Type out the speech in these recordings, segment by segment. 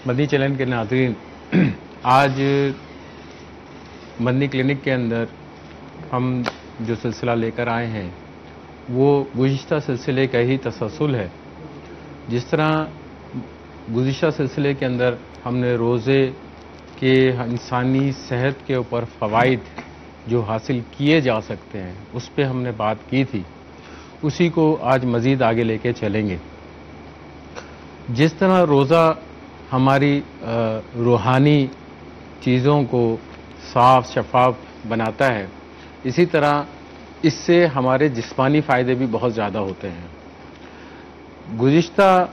مدنی channel کے ناظرین، آج مدنی کلینک کے اندر ہم جو سلسلہ لے کر آئے ہیں وہ گزشتہ سلسلے کا ہی تسلسل ہے. جس طرح گزشتہ سلسلے کے اندر ہم نے روزے کے انسانی صحت کے اوپر فوائد جو حاصل کیے جا سکتے ہیں اس پہ ہم نے بات کی تھی، اسی کو آج مزید آگے لے کے چلیں گے. جس طرح روزہ ہماری روحانی چیزوں کو صاف شفاف بناتا ہے، اسی طرح اس سے ہمارے جسمانی فائدے بھی بہت زیادہ ہوتے ہیں. گزشتہ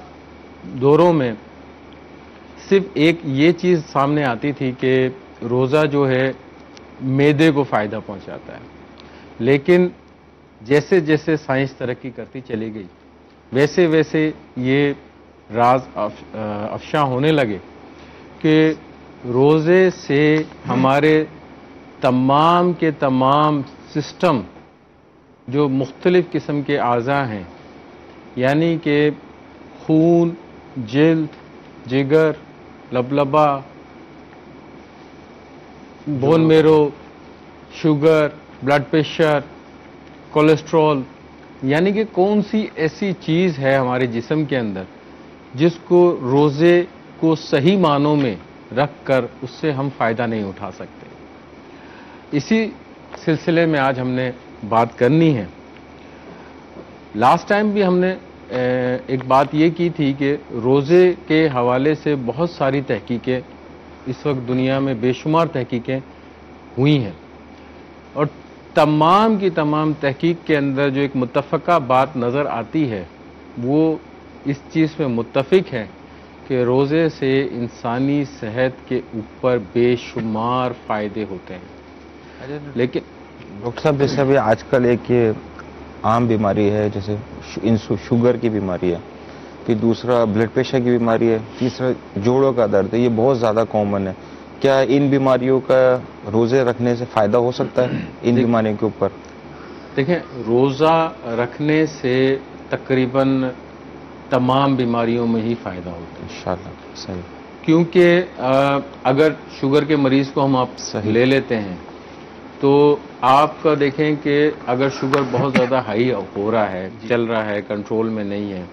دوروں میں صرف ایک یہ چیز سامنے آتی تھی کہ روزہ جو ہے معدے کو فائدہ پہنچاتا ہے، لیکن جیسے جیسے سائنس ترقی کرتی چلی گئی ویسے ویسے یہ راز افشاں ہونے لگے کہ روزے سے ہمارے تمام کے تمام سسٹم جو مختلف قسم کے اعضاء ہیں، یعنی کہ خون، جلد، جگر، لبلبا، bone marrow, sugar, blood pressure, cholesterol, یعنی کہ کون سی ایسی چیز ہے ہمارے جسم کے اندر جس کو روزے کو صحیح معنوں میں رکھ کر اس سے ہم فائدہ نہیں اٹھا سکتے. اسی سلسلے میں آج ہم نے بات کرنی ہے. لاسٹ ٹائم بھی ہم نے ایک بات یہ کی تھی کہ روزے کے حوالے سے بہت ساری تحقیقیں اس وقت دنیا میں بے شمار تحقیقیں ہوئی ہیں، اور تمام کی تمام تحقیق کے اندر جو ایک متفقہ بات نظر آتی ہے وہ اس چیز میں متفق ہے کہ روزے سے انسانی صحت کے اوپر بے شمار فائدے ہوتے ہیں. لیکن ڈاکٹر صاحب جیسے ابھی آج کل ایک یہ عام بیماری ہے جیسے شوگر کی بیماری ہے، پھر دوسرا بلڈ پریشر کی بیماری ہے، تیسرا جوڑوں کا درد ہے، یہ بہت زیادہ کامن ہے. کیا ان بیماریوں کا روزے رکھنے سے فائدہ ہو سکتا ہے ان بیماریوں کے اوپر؟ دیکھیں، روزہ رکھنے سے تقریباً تمام بیماریوں میں ہی فائدہ ہوتا ہے انشاءاللہ. صحیح. کیونکہ اگر شوگر کے مریض کو ہم آپ لے لیتے ہیں تو آپ کا دیکھیں کہ اگر شوگر بہت زیادہ ہائی ہو رہا ہے، چل رہا ہے، کنٹرول میں نہیں ہے،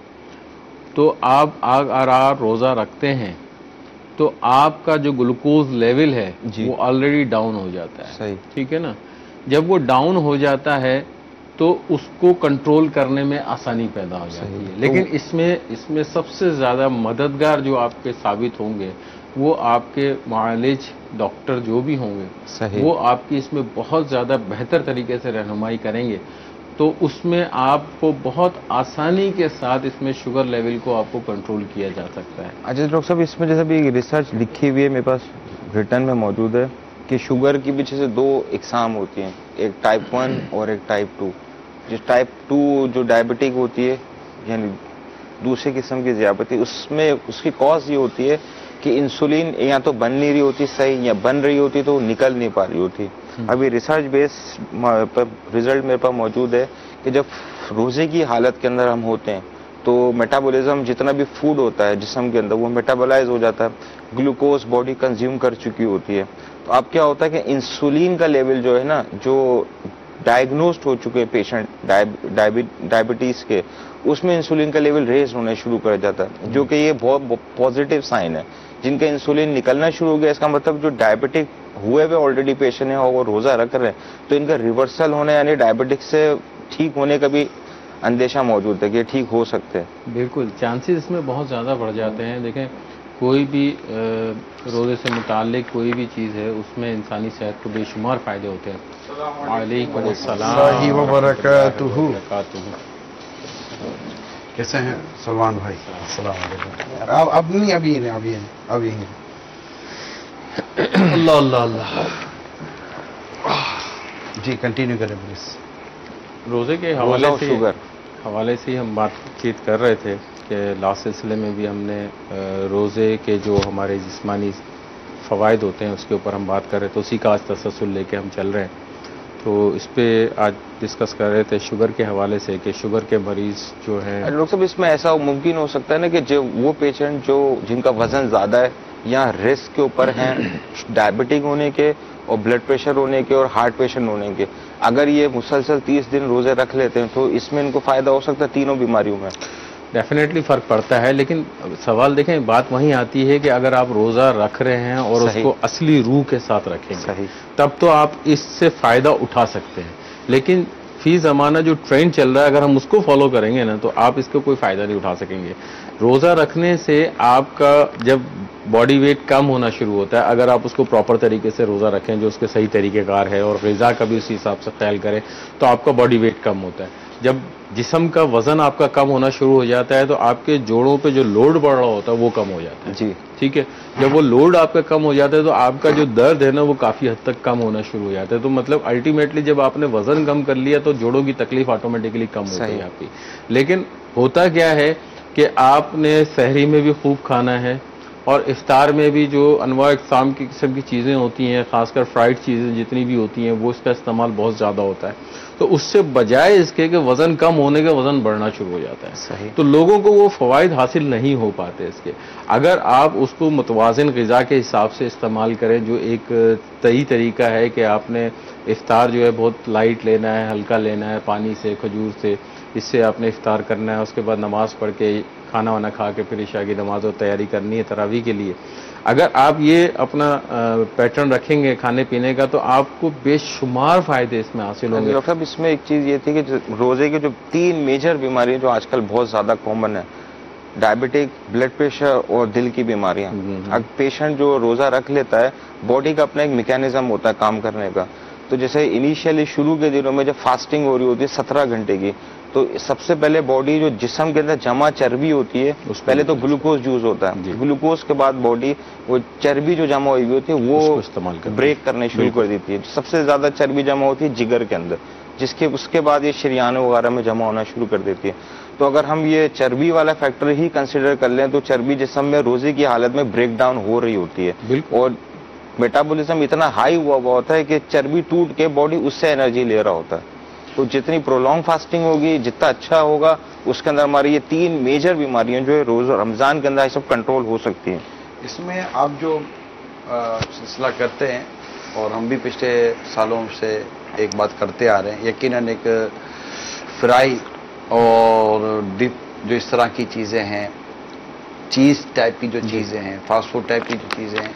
تو آپ اگر آپ روزہ رکھتے ہیں تو آپ کا جو گلوکوز لیول ہے وہ آلریڈی ڈاؤن ہو جاتا ہے. صحیح. ٹھیک ہے نا؟ جب وہ ڈاؤن ہو جاتا ہے تو اس کو کنٹرول کرنے میں آسانی پیدا ہو جاتی ہے. لیکن اس میں سب سے زیادہ مددگار جو آپ کے ثابت ہوں گے وہ آپ کے معالج ڈاکٹر جو بھی ہوں گے، وہ آپ کی اس میں بہت زیادہ بہتر طریقے سے رہنمائی کریں گے. تو اس میں آپ کو بہت آسانی کے ساتھ اس میں شوگر لیول کو آپ کو کنٹرول کیا جا سکتا ہے. اچھا ڈاکٹر صاحب، اس میں جیسے بھی ریسرچ لکھی ہوئی ہے میرے پاس ریٹن میں موجود ہے کہ شوگر کی بھی جیسے دو اقسام ہوتی ہیں، ایک ٹائپ 1 اور ایک ٹائپ 2. جس ٹائپ 2 جو ڈائبٹک ہوتی ہے، یعنی دوسری قسم کی ذیابطی، اس میں اس کی کاز یہ ہوتی ہے کہ انسولین یا تو بن نہیں رہی ہوتی صحیح، یا بن رہی ہوتی تو نکل نہیں پا رہی ہوتی. ابھی ریسرچ بیس رزلٹ میرے پاس موجود ہے کہ جب روزے کی حالت کے اندر ہم ہوتے ہیں تو میٹابولزم جتنا بھی فوڈ ہوتا ہے جسم کے اندر وہ میٹابولائز ہو جاتا ہے، گلوکوز باڈی کنزیوم کر چکی ہوتی ہے. تو اب کیا ہوتا ہے کہ انسولین کا لیول جو ہے نا، جو ڈائگنوزڈ ہو چکے پیشنٹ ڈائبٹیز کے، اس میں انسولین کا لیول ریز ہونا شروع کر جاتا ہے، جو کہ یہ بہت پازیٹیو سائن ہے. جن کا انسولین نکلنا شروع ہو گیا، اس کا مطلب جو ڈائبٹک ہوئے ہوئے آلریڈی پیشنٹ ہیں اور وہ روزہ رکھ رہے ہیں تو ان کا ریورسل ہونے یعنی ڈائبٹک سے ٹھیک ہونے کا بھی اندیشہ موجود ہے کہ یہ ٹھیک ہو سکتے ہیں. بالکل، چانسز اس میں بہت زیادہ بڑھ جاتے ہیں. دیکھیں، کوئی بھی روزے سے متعلق کوئی بھی چیز ہے اس میں انسانی صحت کو بے شمار فائدے ہوتے ہیں. وعلیکم السلام وبرکاتہ. کیسے ہیں سلمان بھائی؟ السلام علیکم. ابھی اللہ اللہ اللہ. جی کنٹینیو کریں پلیز. روزے کے حوالے سے ہم بات چیت کر رہے تھے کہ لاسٹ سلسلے میں بھی ہم نے روزے کے جو ہمارے جسمانی فوائد ہوتے ہیں اس کے اوپر ہم بات کر رہے تھے، اسی کا آج تسلسل لے کے ہم چل رہے ہیں. تو اس پہ آج ڈسکس کر رہے تھے شوگر کے حوالے سے کہ شوگر کے مریض جو ہیں. ڈاکٹر صاحب، اس میں ایسا ممکن ہو سکتا ہے نا کہ جو وہ پیشنٹ جن کا وزن زیادہ ہے یا رسک کے اوپر ہیں ڈائبٹک ہونے کے اور بلڈ پریشر ہونے کے اور ہارٹ پیشنٹ ہونے کے. اگر یہ مسلسل 30 دن روزے رکھ لیتے ہیں تو اس میں ان کو فائدہ ہو سکتا ہے تینوں بیماریوں میں. ڈیفینیٹلی فرق پڑتا ہے، لیکن سوال دیکھیں بات وہیں آتی ہے کہ اگر آپ روزہ رکھ رہے ہیں اور اس کو اصلی روح کے ساتھ رکھیں گے تب تو آپ اس سے فائدہ اٹھا سکتے ہیں. لیکن فی زمانہ جو ٹرینڈ چل رہا ہے اگر ہم اس کو فالو کریں گے نا تو آپ اس کو کوئی فائدہ نہیں اٹھا سکیں گے. روزہ رکھنے سے آپ کا جب باڈی ویٹ کم ہونا شروع ہوتا ہے، اگر آپ اس کو پراپر طریقے سے روزہ رکھیں جو اس کے صحیح طریقہ کار ہے اور غذا کا بھی اسی حساب سے خیال کریں تو آپ کا باڈی ویٹ کم ہوتا ہے. جب جسم کا وزن آپ کا کم ہونا شروع ہو جاتا ہے تو آپ کے جوڑوں پہ جو لوڈ بڑھ رہا ہوتا ہے وہ کم ہو جاتا ہے. جی ٹھیک ہے، جب وہ لوڈ آپ کا کم ہو جاتا ہے تو آپ کا جو درد ہے نا وہ کافی حد تک کم ہونا شروع ہو جاتا ہے. تو مطلب الٹیمیٹلی جب آپ نے وزن کم کر لیا تو جوڑوں کی تکلیف آٹومیٹکلی کم ہوتی ہے آپ کی. لیکن ہوتا کیا ہے کہ آپ نے سحری میں بھی خوب کھانا ہے اور افطار میں بھی جو انواع اقسام کی قسم کی چیزیں ہوتی ہیں، خاص کر فرائیڈ چیزیں جتنی بھی ہوتی ہیں وہ اس کا استعمال بہت زیادہ ہوتا ہے. تو اس سے بجائے اس کے کہ وزن کم ہونے کے وزن بڑھنا شروع ہو جاتا ہے. تو لوگوں کو وہ فوائد حاصل نہیں ہو پاتے اس کے. اگر آپ اس کو متوازن غذا کے حساب سے استعمال کریں جو ایک صحیح طریقہ ہے کہ آپ نے افطار جو ہے بہت لائٹ لینا ہے، ہلکا لینا ہے، پانی سے، کھجور سے، اس سے آپ نے افطار کرنا ہے. اس کے بعد نماز پڑھ کے کھانا وانا کھا کے پھر عشاء کی نماز اور تیاری کرنی ہے تراویح کے لیے. اگر آپ یہ اپنا پیٹرن رکھیں گے کھانے پینے کا تو آپ کو بے شمار فائدے اس میں حاصل ہوں گے. ڈاکٹر صاحب اس میں ایک چیز یہ تھی کہ روزے کی جو 3 میجر بیماریاں جو آج کل بہت زیادہ کامن ہے، ڈائبٹک، بلڈ پریشر اور دل کی بیماریاں. اب پیشنٹ جو روزہ رکھ لیتا ہے باڈی کا اپنا ایک میکینزم ہوتا ہے کام کرنے کا. تو جیسے انیشیلی شروع کے دنوں میں جب فاسٹنگ ہو رہی ہوتی ہے 17 گھنٹے کی تو سب سے پہلے باڈی جو جسم کے اندر جمع چربی ہوتی ہے پہلے تو گلوکوز یوز ہوتا ہے. گلوکوز کے بعد باڈی وہ چربی جو جمع ہوئی ہوتی ہے وہ استعمال بریک کرنے شروع کر دیتی ہے. سب سے زیادہ چربی جمع ہوتی ہے جگر کے اندر اس کے بعد یہ شریانوں وغیرہ میں جمع ہونا شروع کر دیتی ہے. تو اگر ہم یہ چربی والا فیکٹر ہی کنسیڈر کر لیں تو چربی جسم میں روزے کی حالت میں بریک ڈاؤن ہو رہی ہوتی ہے اور میٹابولزم اتنا ہائی ہوا ہوتا ہے کہ چربی ٹوٹ کے باڈی اس سے انرجی لے رہا ہوتا ہے. تو جتنی پرولونگ فاسٹنگ ہوگی جتنا اچھا ہوگا اس کے اندر ہماری یہ 3 میجر بیماریاں جو ہے روز رمضان کے اندر یہ سب کنٹرول ہو سکتی ہیں. اس میں آپ جو سلسلہ کرتے ہیں اور ہم بھی پچھلے سالوں سے ایک بات کرتے آ رہے ہیں، یقیناً ایک فرائی اور ڈپ جو اس طرح کی چیزیں ہیں، چیز ٹائپ کی جو چیزیں ہیں، فاسٹ فوڈ ٹائپ کی جو چیزیں ہیں،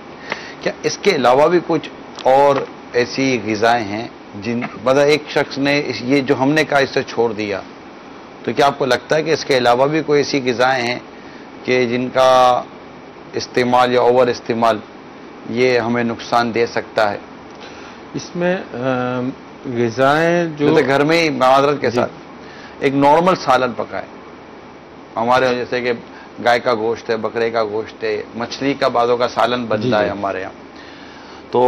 کیا اس کے علاوہ بھی کچھ اور ایسی غذائیں ہیں جن مطلب ایک شخص نے یہ جو ہم نے کہا اس سے چھوڑ دیا تو کیا آپ کو لگتا ہے کہ اس کے علاوہ بھی کوئی ایسی غذائیں ہیں کہ جن کا استعمال یا اوور استعمال یہ ہمیں نقصان دے سکتا ہے؟ اس میں غذائیں جو گھر میں ہی معذرت کے ساتھ ایک نارمل سالن پکائے ہمارے جیسے کہ گائے کا گوشت ہے، بکرے کا گوشت ہے، مچھلی کا بعضوں کا سالن بنتا ہے ہمارے یہاں. تو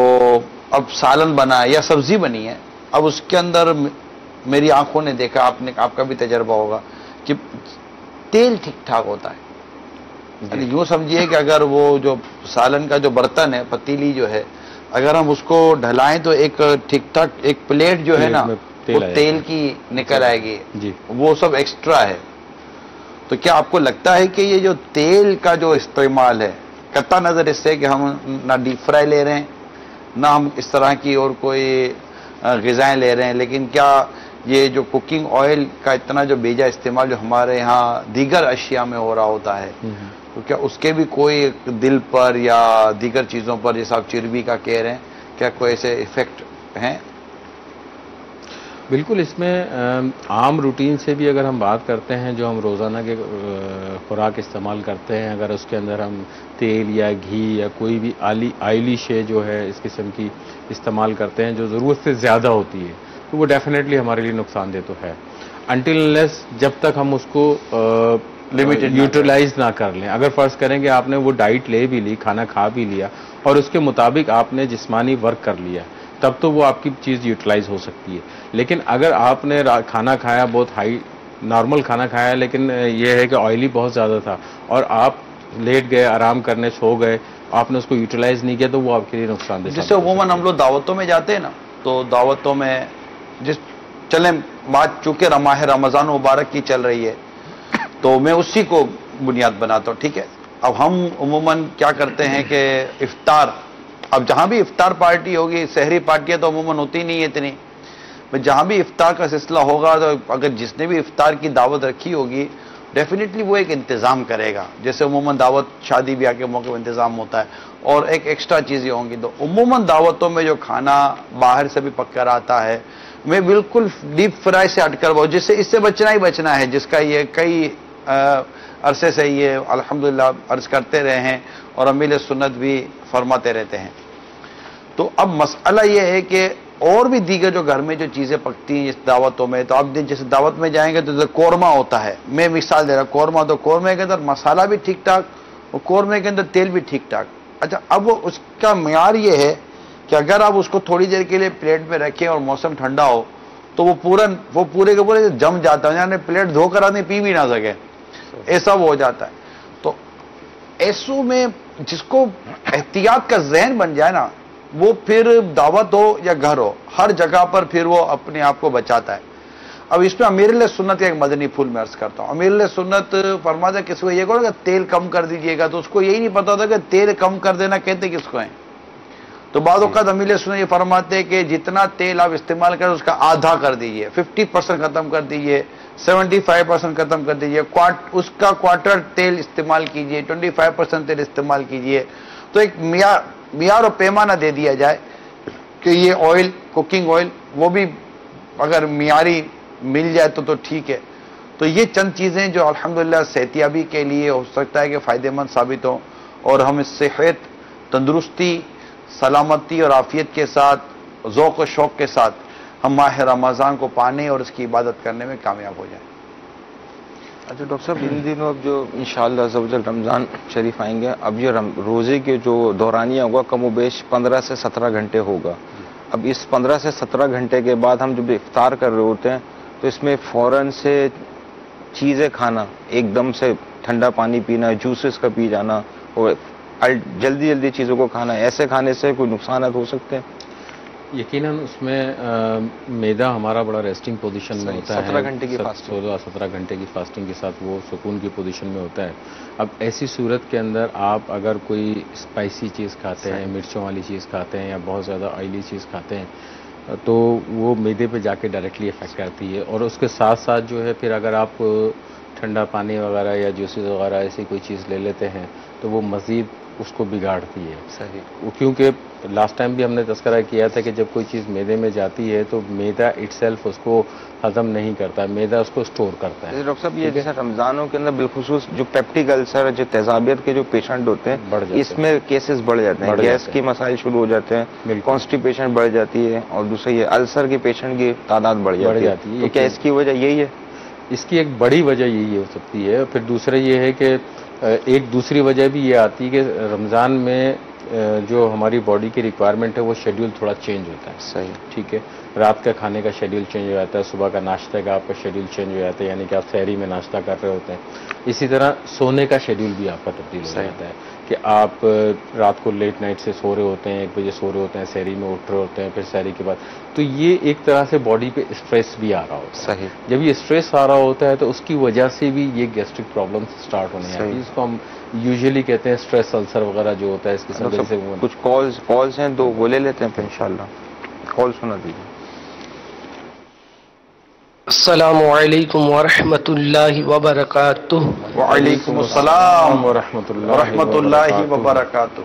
اب سالن بنا ہے یا سبزی بنی ہے، اب اس کے اندر میری آنکھوں نے دیکھا، آپ کا بھی تجربہ ہوگا کہ تیل ٹھیک ٹھاک ہوتا ہے. یعنی یوں سمجھیے کہ اگر وہ جو سالن کا جو برتن ہے، پتیلی جو ہے، اگر ہم اس کو ڈھلائیں تو ایک ٹھیک ٹھاک ایک پلیٹ جو ہے نا وہ تیل کی نکل آئے گی، وہ سب ایکسٹرا ہے. تو کیا آپ کو لگتا ہے کہ یہ جو تیل کا جو استعمال ہے قطع نظر اس سے کہ ہم نہ ڈیپ فرائی لے رہے ہیں نہ ہم اس طرح کی اور کوئی غذائیں لے رہے ہیں، لیکن کیا یہ جو کوکنگ آئل کا اتنا جو بیجا استعمال جو ہمارے یہاں دیگر اشیاء میں ہو رہا ہوتا ہے تو کیا اس کے بھی کوئی دل پر یا دیگر چیزوں پر جیسا آپ چربی کا کہہ رہے ہیں کیا کوئی ایسے ایفیکٹ ہیں؟ بالکل. اس میں عام روٹین سے بھی اگر ہم بات کرتے ہیں جو ہم روزانہ کے خوراک استعمال کرتے ہیں، اگر اس کے اندر ہم تیل یا گھی یا کوئی بھی آئلی شے جو ہے اس قسم کی استعمال کرتے ہیں جو ضرورت سے زیادہ ہوتی ہے تو وہ ڈیفینیٹلی ہمارے لیے نقصان دہ تو ہے. انٹل انلیس جب تک ہم اس کو یوٹیلائز نہ کر لیں. اگر فرض کریں کہ آپ نے وہ ڈائٹ لے بھی لی، کھانا کھا بھی لیا اور اس کے مطابق آپ نے جسمانی ورک کر لیا تب تو وہ آپ کی چیز یوٹیلائز ہو سکتی ہے. لیکن اگر آپ نے کھانا کھایا بہت ہائی نارمل کھانا کھایا لیکن یہ ہے کہ آئلی بہت زیادہ تھا اور آپ لیٹ گئے، آرام کرنے سو گئے، آپ نے اس کو یوٹیلائز نہیں کیا تو وہ آپ کے لیے نقصان دہ. جس سے عموماً ہم لوگ دعوتوں میں جاتے ہیں نا تو دعوتوں میں چلیں بات چونکہ ماہ رمضان مبارک کی چل رہی ہے تو میں اسی کو بنیاد بناتا ہوں. ٹھیک ہے، اب ہم عموماً کیا کرتے ہیں کہ افطار، اب جہاں بھی افطار پارٹی ہوگی، سحری پارٹیاں تو عموماً ہوتی نہیں ہے اتنی، جہاں بھی افطار کا سلسلہ ہوگا تو اگر جس نے بھی افطار کی دعوت رکھی ہوگی ڈیفینیٹلی وہ ایک انتظام کرے گا، جیسے عموماً دعوت شادی بیاہ کے موقع پر انتظام ہوتا ہے، اور ایک ایکسٹرا چیزیں ہوں گی. تو عموماً دعوتوں میں جو کھانا باہر سے بھی پک کر آتا ہے، میں بالکل ڈیپ فرائی سے ہٹ کر جس سے اس سے بچنا ہی بچنا ہے، جس کا یہ کئی عرصے سے یہ الحمدللہ عرض کرتے رہے ہیں اور امیل سنت بھی فرماتے رہتے ہیں. تو اب مسئلہ یہ ہے کہ اور بھی دیگر جو گھر میں جو چیزیں پکتی ہیں اس دعوتوں میں، تو اب جیسے دعوت میں جائیں گے تو قورمہ ہوتا ہے، میں مثال دے رہا ہوں، قورمہ تو قورمے کے اندر مسالہ بھی ٹھیک ٹھاک اور قورمے کے اندر تیل بھی ٹھیک ٹھاک. اچھا، اب وہ اس کا معیار یہ ہے کہ اگر آپ اس کو تھوڑی دیر کے لیے پلیٹ میں رکھیں اور موسم ٹھنڈا ہو تو وہ پورے کے پورے جم جاتا ہے، یعنی پلیٹ دھو کر آدمی پی بھی نہ سکے، ایسا وہ ہو جاتا ہے. تو ایسو میں جس کو احتیاط کا ذہن بن جائے نا، وہ پھر دعوت ہو یا گھر ہو ہر جگہ پر پھر وہ اپنے آپ کو بچاتا ہے. اب اس میں امیر سنت کا ایک مدنی پھول میں عرض کرتا ہوں. امیر سنت فرماتا ہے کسی کو یہ کہو کہ تیل کم کر دیجئے گا، تو اس کو یہی نہیں پتا ہوتا کہ تیل کم کر دینا کہتے کس کو ہیں. تو بعض اوقات امیر سنت یہ فرماتے ہیں کہ جتنا تیل آپ استعمال کریں اس کا آدھا کر دیجئے، 50% ختم کر دیجئے، 75% ختم کر دیجئے، اس کا کوارٹر تیل استعمال کیجئے، 25% تیل استعمال کیجئے. تو ایک معیار اور پیمانہ دے دیا جائے کہ یہ آئل، کوکنگ آئل، وہ بھی اگر معیاری مل جائے تو ٹھیک ہے. تو یہ چند چیزیں جو الحمدللہ صحتیابی کے لیے ہو سکتا ہے کہ فائدہ مند ثابت ہوں، اور ہم اس صحت، تندرستی، سلامتی اور عافیت کے ساتھ، ذوق و شوق کے ساتھ ہم ماہ رمضان کو پانے اور اس کی عبادت کرنے میں کامیاب ہو جائیں. اچھا ڈاکٹر صاحب، ان دنوں اب جو انشاءاللہ عز و جل رمضان شریف آئیں گے، اب یہ روزے کے جو دورانیہ ہوگا کم و بیش 15 سے 17 گھنٹے ہوگا. اب اس 15 سے 17 گھنٹے کے بعد ہم جب افطار کر رہے ہوتے ہیں تو اس میں فوراً سے چیزیں کھانا، ایک دم سے ٹھنڈا پانی پینا، جوسز کا پی جانا اور جلدی چیزوں کو کھانا، ایسے کھانے سے کوئی نقصانات ہو سکتے ہیں؟ یقیناً اس میں میدا ہمارا بڑا ریسٹنگ پوزیشن میں ہوتا ہے، 17 گھنٹے کی فاسٹنگ، 16-17 گھنٹے کی فاسٹنگ کے ساتھ وہ سکون کی پوزیشن میں ہوتا ہے. اب ایسی صورت کے اندر آپ اگر کوئی اسپائسی چیز کھاتے ہیں، مرچوں والی چیز کھاتے ہیں یا بہت زیادہ آئلی چیز کھاتے ہیں تو وہ میدے پہ جا کے ڈائریکٹلی افیکٹ کرتی ہے. اور اس کے ساتھ ساتھ جو ہے پھر اگر آپ ٹھنڈا پانی وغیرہ یا جوسز وغیرہ ایسی کوئی چیز لے لیتے ہیں تو وہ مزید اس کو بگاڑتی ہے. صحیح. کیونکہ لاسٹ ٹائم بھی ہم نے تذکرہ کیا تھا کہ جب کوئی چیز میدے میں جاتی ہے تو میدا اٹ سیلف اس کو ہضم نہیں کرتا، میدا اس کو اسٹور کرتا ہے. ڈاکٹر صاحب، یہ جیسے رمضانوں کے اندر بالخصوص جو پیپٹک السر، جو تیزابیت کے جو پیشنٹ ہوتے ہیں، اس میں کیسز بڑھ جاتے ہیں، گیس کی مسائل شروع ہو جاتے ہیں، کانسٹیپیشن بڑھ جاتی ہے، اور دوسرا یہ السر کے پیشنٹ کی تعداد بڑھ جاتی ہے. تو کیا اس کی وجہ یہی ہے؟ اس کی ایک بڑی وجہ یہی ہو سکتی ہے. پھر دوسرا یہ ہے کہ ایک دوسری وجہ بھی یہ آتی ہے کہ رمضان میں جو ہماری باڈی کی ریکوائرمنٹ ہے وہ شیڈیول تھوڑا چینج ہوتا ہے. صحیح. ٹھیک ہے، رات کا کھانے کا شیڈیول چینج ہو جاتا ہے، صبح کا ناشتہ کا آپ کا شیڈیول چینج ہو جاتا ہے، یعنی کہ آپ سحری میں ناشتہ کر رہے ہوتے ہیں. اسی طرح سونے کا شیڈیول بھی آپ کا تبدیل ہو جاتا ہے کہ آپ رات کو لیٹ نائٹ سے سو رہے ہوتے ہیں، 1 بجے سو رہے ہوتے ہیں، سحری میں اٹھ رہے ہوتے ہیں، پھر سحری کے بعد. تو یہ ایک طرح سے باڈی پہ اسٹریس بھی آ رہا ہوتا ہے. صحیح. جب یہ اسٹریس آ رہا ہوتا ہے تو اس کی وجہ سے بھی یہ گیسٹرک پرابلم سٹارٹ ہونے آتی ہے، جس کو ہم یوزلی کہتے ہیں اسٹریس السر وغیرہ جو ہوتا ہے. اس قسم سے کچھ کالز ہیں تو وہ لے لیتے ہیں پھر انشاءاللہ. کال سنا دیجیے. السلام علیکم ورحمۃ اللہ وبرکاتہ. وعلیکم السلام ورحمۃ اللہ وبرکاتہ.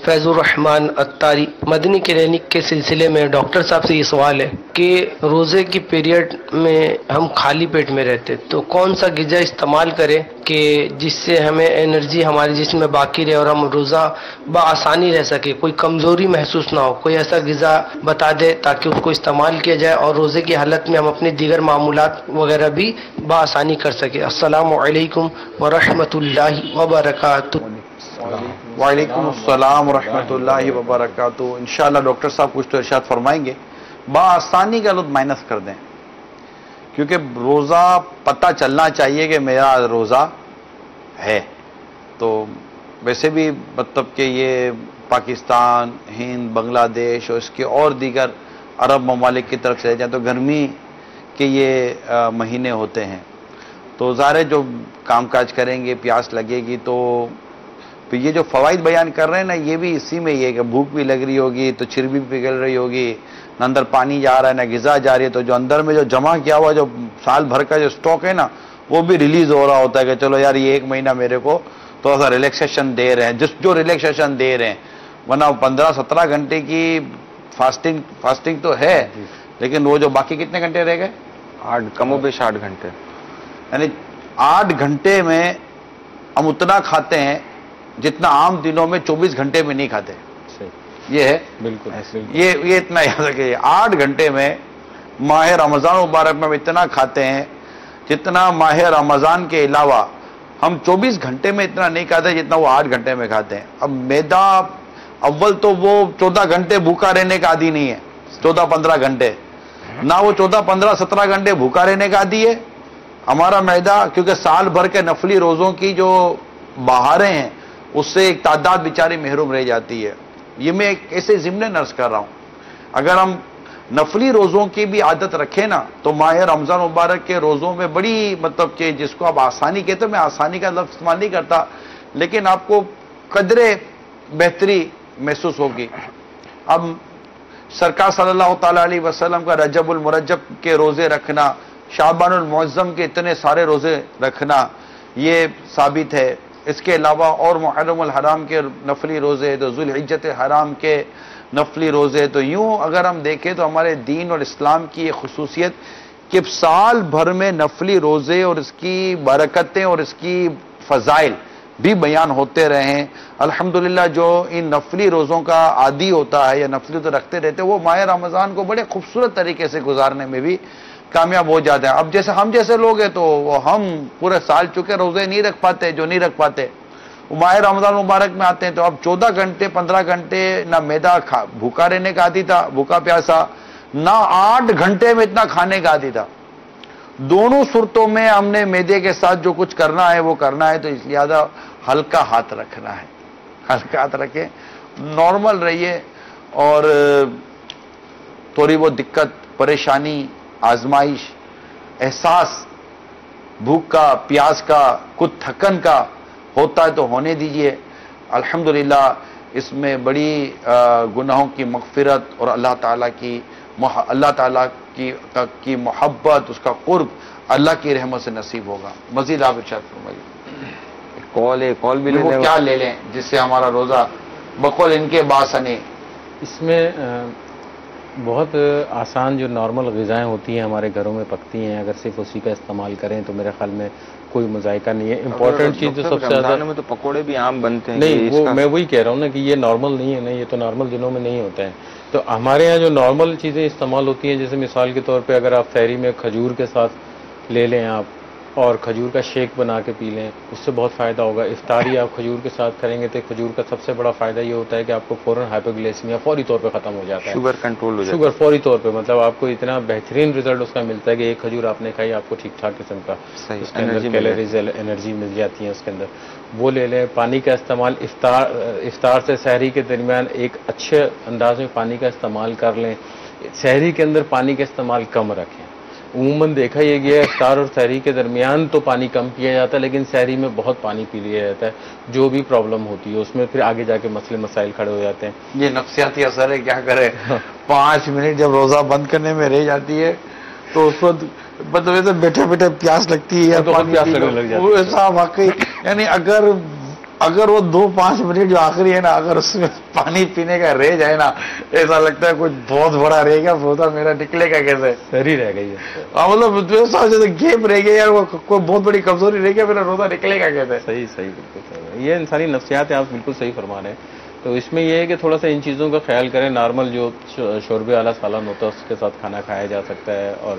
فیض الرحمان اتاری مدنی کلینک کے سلسلے میں ڈاکٹر صاحب سے یہ سوال ہے کہ روزے کی پیریڈ میں ہم خالی پیٹ میں رہتے تو کون سا غذا استعمال کریں کہ جس سے ہمیں انرجی ہمارے جسم میں باقی رہے اور ہم روزہ بآسانی رہ سکے، کوئی کمزوری محسوس نہ ہو. کوئی ایسا غذا بتا دے تاکہ اس کو استعمال کیا جائے اور روزے کی حالت میں ہم اپنی دیگر معمولات وغیرہ بھی بآسانی کر سکے. السلام علیکم ورحمۃ اللہ وبرکاتہ. وعلیکم السلام ورحمۃ اللہ وبرکاتہ. انشاءاللہ ڈاکٹر صاحب کچھ تو ارشاد فرمائیں گے. بآسانی کا لطف مائنس کر دیں، کیونکہ روزہ پتہ چلنا چاہیے کہ میرا روزہ ہے. تو ویسے بھی مطلب کہ یہ پاکستان، ہند، بنگلہ دیش اور اس کے اور دیگر عرب ممالک کی طرف سے جائیں تو گرمی کے یہ مہینے ہوتے ہیں. تو ظاہر ہے جو کام کاج کریں گے پیاس لگے گی تو پھر یہ جو فوائد بیان کر رہے ہیں نا یہ بھی اسی میں یہ ہے کہ بھوک بھی لگ رہی ہوگی تو چربی بھی پگھل رہی ہوگی، نہ اندر پانی جا رہا ہے نہ غذا جا رہی ہے، تو جو اندر میں جو جمع کیا ہوا جو سال بھر کا جو سٹاک ہے نا وہ بھی ریلیز ہو رہا ہوتا ہے کہ چلو یار یہ 1 مہینہ میرے کو تھوڑا سا ریلیکسیشن دے رہے ہیں، جو ریلیکسیشن دے رہے ہیں، ورنہ 15-17 گھنٹے کی فاسٹنگ تو ہے لیکن وہ جو باقی کتنے گھنٹے رہ گئے؟ 8 کم و بیش 8 گھنٹے، یعنی 8 گھنٹے میں ہم اتنا کھاتے ہیں جتنا عام دنوں میں 24 گھنٹے میں نہیں کھاتے. یہ ہے بالکل یہ اتنا یاد رکھیے 8 گھنٹے میں ماہ رمضان مبارک میں ہم اتنا کھاتے ہیں جتنا ماہ رمضان کے علاوہ ہم 24 گھنٹے میں اتنا نہیں کھاتے جتنا وہ 8 گھنٹے میں کھاتے ہیں. اب میدا اول تو وہ 14 گھنٹے بھوکا رہنے کا عادی نہیں ہے، 14-15 گھنٹے نہ وہ 14-15-17 گھنٹے بھوکا رہنے کا عادی ہے ہمارا معدہ، کیونکہ سال بھر کے نفلی روزوں کی جو بہاریں ہیں اس سے ایک تعداد بیچاری محروم رہ جاتی ہے. یہ میں ایک ایسے ضمن نرس کر رہا ہوں. اگر ہم نفلی روزوں کی بھی عادت رکھیں نا تو ماہ رمضان مبارک کے روزوں میں بڑی مطلب کہ جس کو آپ آسانی کہتے ہیں، میں آسانی کا لفظ استعمال نہیں کرتا لیکن آپ کو قدر بہتری محسوس ہوگی. اب سرکار صلی اللہ تعالی علیہ وسلم کا رجب المرجب کے روزے رکھنا، شعبان المعظم کے اتنے سارے روزے رکھنا یہ ثابت ہے. اس کے علاوہ اور محرم الحرام کے نفلی روزے، تو ذوالحجۃ حرام کے نفلی روزے، تو یوں اگر ہم دیکھیں تو ہمارے دین اور اسلام کی یہ خصوصیت کہ سال بھر میں نفلی روزے اور اس کی برکتیں اور اس کی فضائل بھی بیان ہوتے رہے ہیں. الحمدللہ جو ان نفلی روزوں کا عادی ہوتا ہے یا نفلی تو رکھتے رہتے وہ ماہ رمضان کو بڑے خوبصورت طریقے سے گزارنے میں بھی کامیاب ہو جاتے ہیں. اب جیسے ہم جیسے لوگ ہیں تو ہم پورے سال چکے روزے نہیں رکھ پاتے، جو نہیں رکھ پاتے وہ ماہ رمضان مبارک میں آتے ہیں تو اب 14 گھنٹے 15 گھنٹے نہ میدا بھوکا رہنے کا عادی تھا، بھوکا پیاسا، نہ 8 گھنٹے میں اتنا کھانے کا عادی تھا. دونوں صورتوں میں ہم نے میدے کے ساتھ جو کچھ کرنا ہے وہ کرنا ہے. تو اس لہٰذا ہلکا ہاتھ رکھنا ہے، ہلکا ہاتھ رکھیں، نارمل رہیے اور تھوڑی وہ دقت پریشانی آزمائش احساس بھوک کا پیاس کا کچھ تھکن کا ہوتا ہے تو ہونے دیجئے. الحمدللہ اس میں بڑی گناہوں کی مغفرت اور اللہ تعالیٰ کی محبت، اس کا قرب اللہ کی رحمت سے نصیب ہوگا. مزید آپ ارشاد فرمائیے. کال بھی وہ کیا لے لیں جس سے ہمارا روزہ بقول ان کے باسنے؟ اس میں بہت آسان جو نارمل غذائیں ہوتی ہیں ہمارے گھروں میں پکتی ہیں، اگر صرف اسی کا استعمال کریں تو میرے خیال میں کوئی مذائقہ نہیں ہے. امپورٹنٹ چیز جو سب سے زیادہ میں تو پکوڑے بھی عام بنتے ہیں. نہیں وہ میں وہی کہہ رہا ہوں نا کہ یہ نارمل نہیں ہے نا، یہ تو نارمل دنوں میں نہیں ہوتا ہے. تو ہمارے یہاں جو نارمل چیزیں استعمال ہوتی ہیں جیسے مثال کے طور پہ اگر آپ سحری میں کھجور کے ساتھ لے لیں آپ اور کھجور کا شیک بنا کے پی لیں اس سے بہت فائدہ ہوگا. افطاری آپ کھجور کے ساتھ کریں گے تو کھجور کا سب سے بڑا فائدہ یہ ہوتا ہے کہ آپ کو فوراً ہائپوگلیسیمیا فوری طور پہ ختم ہو جاتا ہے، شوگر کنٹرول ہو جاتا ہے، شوگر فوری طور پہ، مطلب آپ کو اتنا بہترین رزلٹ اس کا ملتا ہے کہ ایک کھجور آپ نے کھائی آپ کو ٹھیک ٹھاک قسم کا اس کے اندر کیلوریز انرجی مل جاتی ہے اس کے اندر. وہ لے لیں. پانی کا استعمال افطار سے سحری کے درمیان ایک اچھے انداز میں پانی کا استعمال کر لیں. سحری کے اندر پانی کا استعمال کم رکھیں. عموماً دیکھا یہ گیا ہے افطار اور سحری کے درمیان تو پانی کم پیا جاتا ہے لیکن سحری میں بہت پانی پی لیا جاتا ہے، جو بھی پرابلم ہوتی ہے اس میں پھر آگے جا کے مسائل کھڑے ہو جاتے ہیں. یہ نفسیاتی اثر ہے، کیا کرے. 5 منٹ جب روزہ بند کرنے میں رہ جاتی ہے تو اس وقت مطلب بیٹھے بیٹھے پیاس لگتی ہے، پیاس لگنے لگ جاتی ہے. ایسا واقعی یعنی اگر وہ 2-5 منٹ جو آخری ہے نا اگر اس میں پانی پینے کا رہ جائے نا ایسا لگتا ہے کچھ بہت بڑا رہ گیا، روزہ میرا نکلے گا کیسے، سحری رہ گئی ہے. مطلب ایسا گیپ رہ گیا یار، وہ کوئی بہت بڑی کمزوری رہ گیا، میرا روزہ نکلے گا کیسے. صحیح بالکل صحیح. یہ انسانی نفسیات ہے، آپ بالکل صحیح فرما رہے ہیں. تو اس میں یہ ہے کہ تھوڑا سا ان چیزوں کا خیال کریں. نارمل جو شوربے والا سالن ہوتا ہے اس کے ساتھ کھانا کھایا جا سکتا ہے اور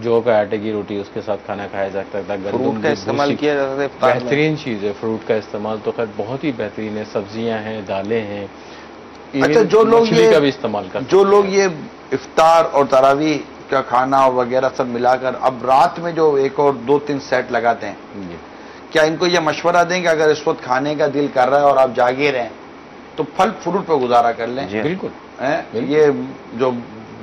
جو کا آٹے کی روٹی اس کے ساتھ کھانا کھایا جا سکتا ہے. فروٹ کا استعمال کیا جا سکتا ہے، بہترین چیز ہے. فروٹ کا استعمال تو خیر بہت ہی بہترین ہے. سبزیاں ہیں، دالیں ہیں. اچھا جو لوگ مچھلی کا بھی استعمال کرتے ہیں، جو لوگ یہ افطار اور تراویح کا کھانا وغیرہ سب ملا کر اب رات میں جو 1 اور 2-3 سیٹ لگاتے ہیں، کیا ان کو یہ مشورہ دیں کہ اگر اس وقت کھانے کا دل کر رہا ہے اور آپ جاگے رہیں تو پھل فروٹ پہ گزارا کر لیں؟ بالکل. یہ جو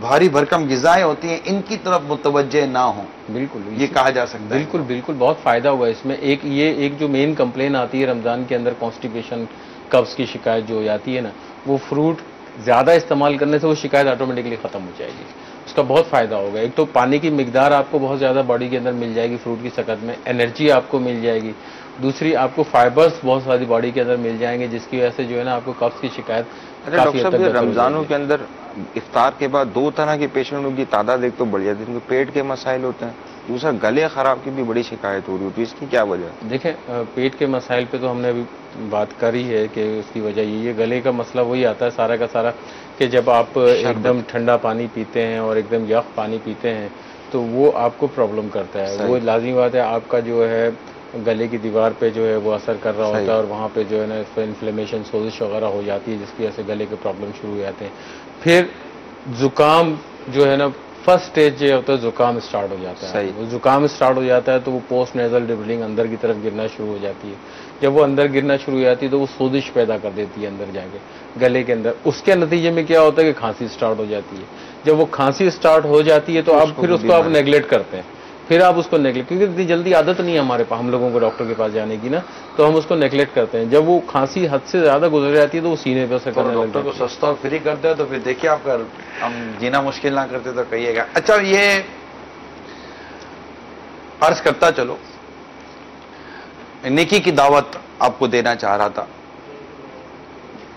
بھاری بھرکم غذائیں ہوتی ہیں ان کی طرف متوجہ نہ ہوں، بالکل یہ کہا جا سکتا ہے؟ بالکل بالکل بہت فائدہ ہوا اس میں. ایک جو مین کمپلین آتی ہے رمضان کے اندر، کانسٹیپیشن، قبض کی شکایت جو جاتی ہے نا، وہ فروٹ زیادہ استعمال کرنے سے وہ شکایت آٹومیٹکلی ختم ہو جائے گی. اس کا بہت فائدہ ہوگا. ایک تو پانی کی مقدار آپ کو بہت زیادہ باڈی کے اندر مل جائے گی فروٹ کی شکل میں، انرجی آپ کو مل جائے گی. دوسری آپ کو فائبرز بہت ساری باڈی کے اندر مل جائیں گے، جس کی وجہ سے جو ہے نا آپ کو قبض کی شکایت اچھا کافی ڈاکٹر حد صاحب، تک یہ بہتر ہو جائے رمضانوں گی. کے اندر افطار کے بعد دو طرح کے پیشنٹوں کی تعداد ایک تو بڑھ جاتی ہے، جن کو پیٹ کے مسائل ہوتے ہیں، دوسرا گلے خراب کی بھی بڑی شکایت ہو رہی ہوتی ہے. اس کی کیا وجہ ہے؟ دیکھیں پیٹ کے مسائل پہ تو ہم نے ابھی بات کری ہے کہ اس کی وجہ یہ ہے. گلے کا مسئلہ وہی آتا ہے سارا کا سارا کہ جب آپ ایک دم ٹھنڈا پانی پیتے ہیں اور ایک دم یخ پانی پیتے ہیں تو وہ آپ کو پرابلم کرتا ہے. وہ لازمی بات ہے آپ کا جو ہے گلے کی دیوار پہ جو ہے وہ اثر کر رہا ہوتا ہے اور وہاں پہ جو ہے نا اس پہ انفلیمیشن، سوزش وغیرہ ہو جاتی ہے، جس کی وجہ سے گلے کے پرابلم شروع ہو جاتے ہیں. پھر زکام جو ہے نا فرسٹ اسٹیج یہ ہوتا ہے زکام اسٹارٹ ہو جاتا ہے. وہ زکام اسٹارٹ ہو جاتا ہے تو وہ پوسٹ نیزل ڈربلنگ اندر کی طرف گرنا شروع ہو جاتی ہے. جب وہ اندر گرنا شروع ہو جاتی ہے تو وہ سوزش پیدا کر دیتی ہے اندر جا کے گلے کے اندر. اس کے نتیجے میں کیا ہوتا ہے کہ کھانسی اسٹارٹ ہو جاتی ہے. جب وہ کھانسی اسٹارٹ ہو جاتی ہے تو اب پھر اس کو آپ نیگلیکٹ کرتے ہیں. پھر آپ اس کو نیگلیکٹ، کیونکہ اتنی جلدی عادت نہیں ہے ہمارے پاس ہم لوگوں کو ڈاکٹر کے پاس جانے کی نا، تو ہم اس کو نیگلیکٹ کرتے ہیں. جب وہ کھانسی حد سے زیادہ گزر جاتی ہے تو وہ سینے پہ اثر کرنے لگتا ہے. ڈاکٹر کو سستا اور فری کرتے ہیں تو پھر دیکھیے آپ کا ہم جینا مشکل نہ کرتے تو کہیے گا. اچھا یہ عرض کرتا چلو، نیکی کی دعوت آپ کو دینا چاہ رہا تھا.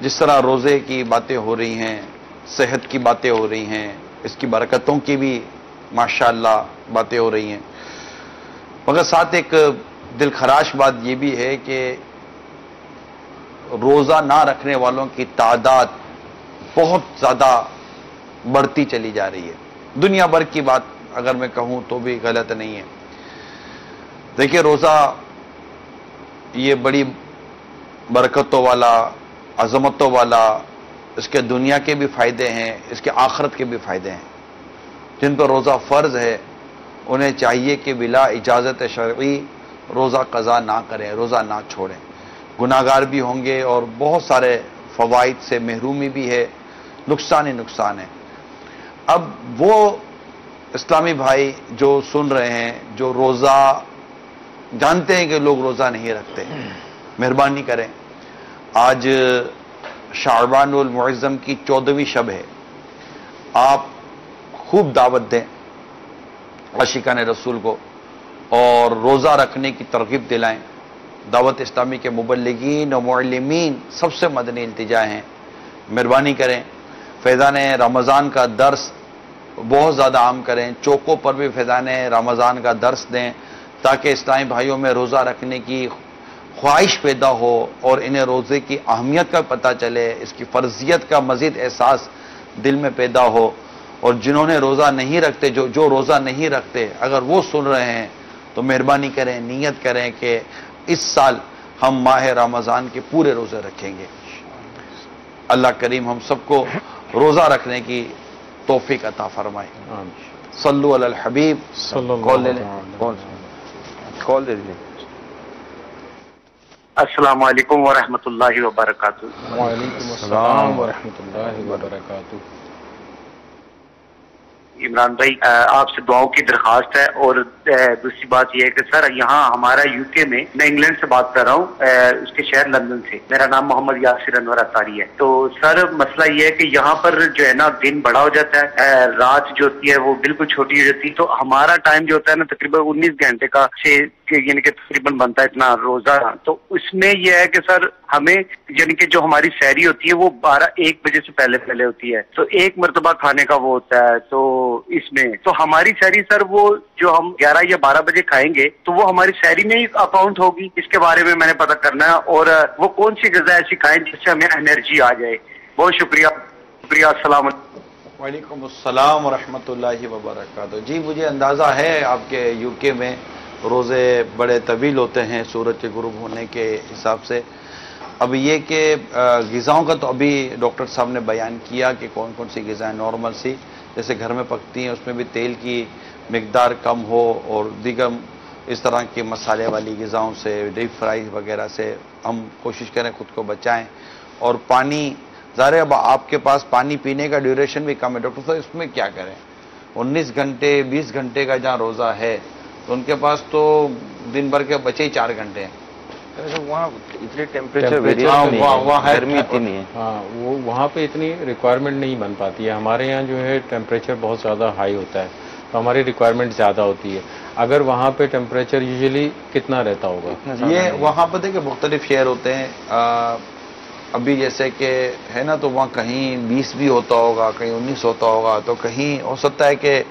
جس طرح روزے کی باتیں ہو رہی ہیں، صحت کی باتیں ہو رہی ہیں، اس کی برکتوں کی بھی ماشاءاللہ باتیں ہو رہی ہیں، مگر ساتھ ایک دل خراش بات یہ بھی ہے کہ روزہ نہ رکھنے والوں کی تعداد بہت زیادہ بڑھتی چلی جا رہی ہے. دنیا بھر کی بات اگر میں کہوں تو بھی غلط نہیں ہے. دیکھیے روزہ یہ بڑی برکتوں والا، عظمتوں والا، اس کے دنیا کے بھی فائدے ہیں، اس کے آخرت کے بھی فائدے ہیں. جن پر روزہ فرض ہے انہیں چاہیے کہ بلا اجازت شرعی روزہ قضا نہ کریں، روزہ نہ چھوڑیں. گناہگار بھی ہوں گے اور بہت سارے فوائد سے محرومی بھی ہے، نقصان ہی نقصان ہے. اب وہ اسلامی بھائی جو سن رہے ہیں، جو روزہ جانتے ہیں کہ لوگ روزہ نہیں رکھتے، مہربانی کریں. آج شعبان المعظم کی 14ویں شب ہے. آپ خوب دعوت دیں عاشقان رسول کو اور روزہ رکھنے کی ترغیب دلائیں. دعوت اسلامی کے مبلغین و معلمین سب سے مدنی التجا ہیں، مہربانی کریں فیضان رمضان کا درس بہت زیادہ عام کریں. چوکوں پر بھی فیضان رمضان کا درس دیں تاکہ اسلامی بھائیوں میں روزہ رکھنے کی خواہش پیدا ہو اور انہیں روزے کی اہمیت کا پتہ چلے، اس کی فرضیت کا مزید احساس دل میں پیدا ہو. اور جنہوں نے روزہ نہیں رکھتے، جو روزہ نہیں رکھتے، اگر وہ سن رہے ہیں تو مہربانی کریں، نیت کریں کہ اس سال ہم ماہ رمضان کے پورے روزے رکھیں گے. اللہ کریم ہم سب کو روزہ رکھنے کی توفیق عطا فرمائے. صلو علی الحبیب. کال دے دیجیے. السلام علیکم ورحمۃ اللہ وبرکاتہ. وعلیکم السلام ورحمۃ اللہ وبرکاتہ. عمران بھائی آپ سے دعاؤں کی درخواست ہے، اور دوسری بات یہ ہے کہ سر یہاں ہمارا یو کے میں، میں انگلینڈ سے بات کر رہا ہوں، اس کے شہر لندن سے. میرا نام محمد یاسر انور اتاری ہے. تو سر مسئلہ یہ ہے کہ یہاں پر جو ہے نا دن بڑا ہو جاتا ہے، رات جو ہوتی ہے وہ بالکل چھوٹی ہو جاتی ہے. تو ہمارا ٹائم جو ہوتا ہے نا تقریباً 19 گھنٹے کا، یعنی کہ تقریباً بنتا ہے اتنا روزہ. تو اس میں یہ ہے کہ سر ہمیں یعنی کہ جو ہماری سحری ہوتی ہے وہ 12-1 بجے سے پہلے ہوتی ہے. تو ایک مرتبہ کھانے کا وہ ہوتا ہے. تو اس میں تو ہماری سحری سر وہ جو ہم 11 یا 12 بجے کھائیں گے تو وہ ہماری سحری میں ہی اکاؤنٹ ہوگی. اس کے بارے میں میں نے پتہ کرنا ہے، اور وہ کون سی غذا ایسی کھائیں جس سے ہمیں انرجی آ جائے. بہت شکریہ. السلام علیکم. وعلیکم السلام ورحمۃ اللہ وبرکاتہ. جی مجھے اندازہ ہے آپ کے یو کے میں روزے بڑے طویل ہوتے ہیں سورج کے غروب ہونے کے حساب سے. اب یہ کہ غذاؤں کا تو ابھی ڈاکٹر صاحب نے بیان کیا کہ کون کون سی غذائیں نارمل سی جیسے گھر میں پکتی ہیں، اس میں بھی تیل کی مقدار کم ہو اور دیگر اس طرح کے مسالے والی غذاؤں سے، ڈیپ فرائی وغیرہ سے ہم کوشش کریں خود کو بچائیں. اور پانی ظاہر ہے اب آپ کے پاس پانی پینے کا ڈیوریشن بھی کم ہے. ڈاکٹر صاحب اس میں کیا کریں؟ 19 گھنٹے 20 گھنٹے کا جہاں روزہ ہے تو ان کے پاس تو دن بھر کے بچے ہی 4 گھنٹے ہیں. وہاں اتنے ٹیمپریچر Temperature ویریشن نہیں وہاں- ہے، وہاں ہے. گرمی اتنی نہیں ہے. ہاں وہ وہاں پہ اتنی ریکوائرمنٹ نہیں بن پاتی ہے. ہمارے یہاں جو ہے ٹیمپریچر بہت زیادہ ہائی ہوتا ہے تو ہماری ریکوائرمنٹ زیادہ ہوتی ہے. اگر وہاں پہ ٹیمپریچر یوزلی کتنا رہتا ہوگا؟ یہ وہاں پہ دیکھیں مختلف شہر ہوتے ہیں. ابھی جیسے کہ ہے نا تو وہاں کہیں 20 بھی ہوتا ہوگا، کہیں 19 ہوتا ہوگا، تو کہیں ہو سکتا ہے کہ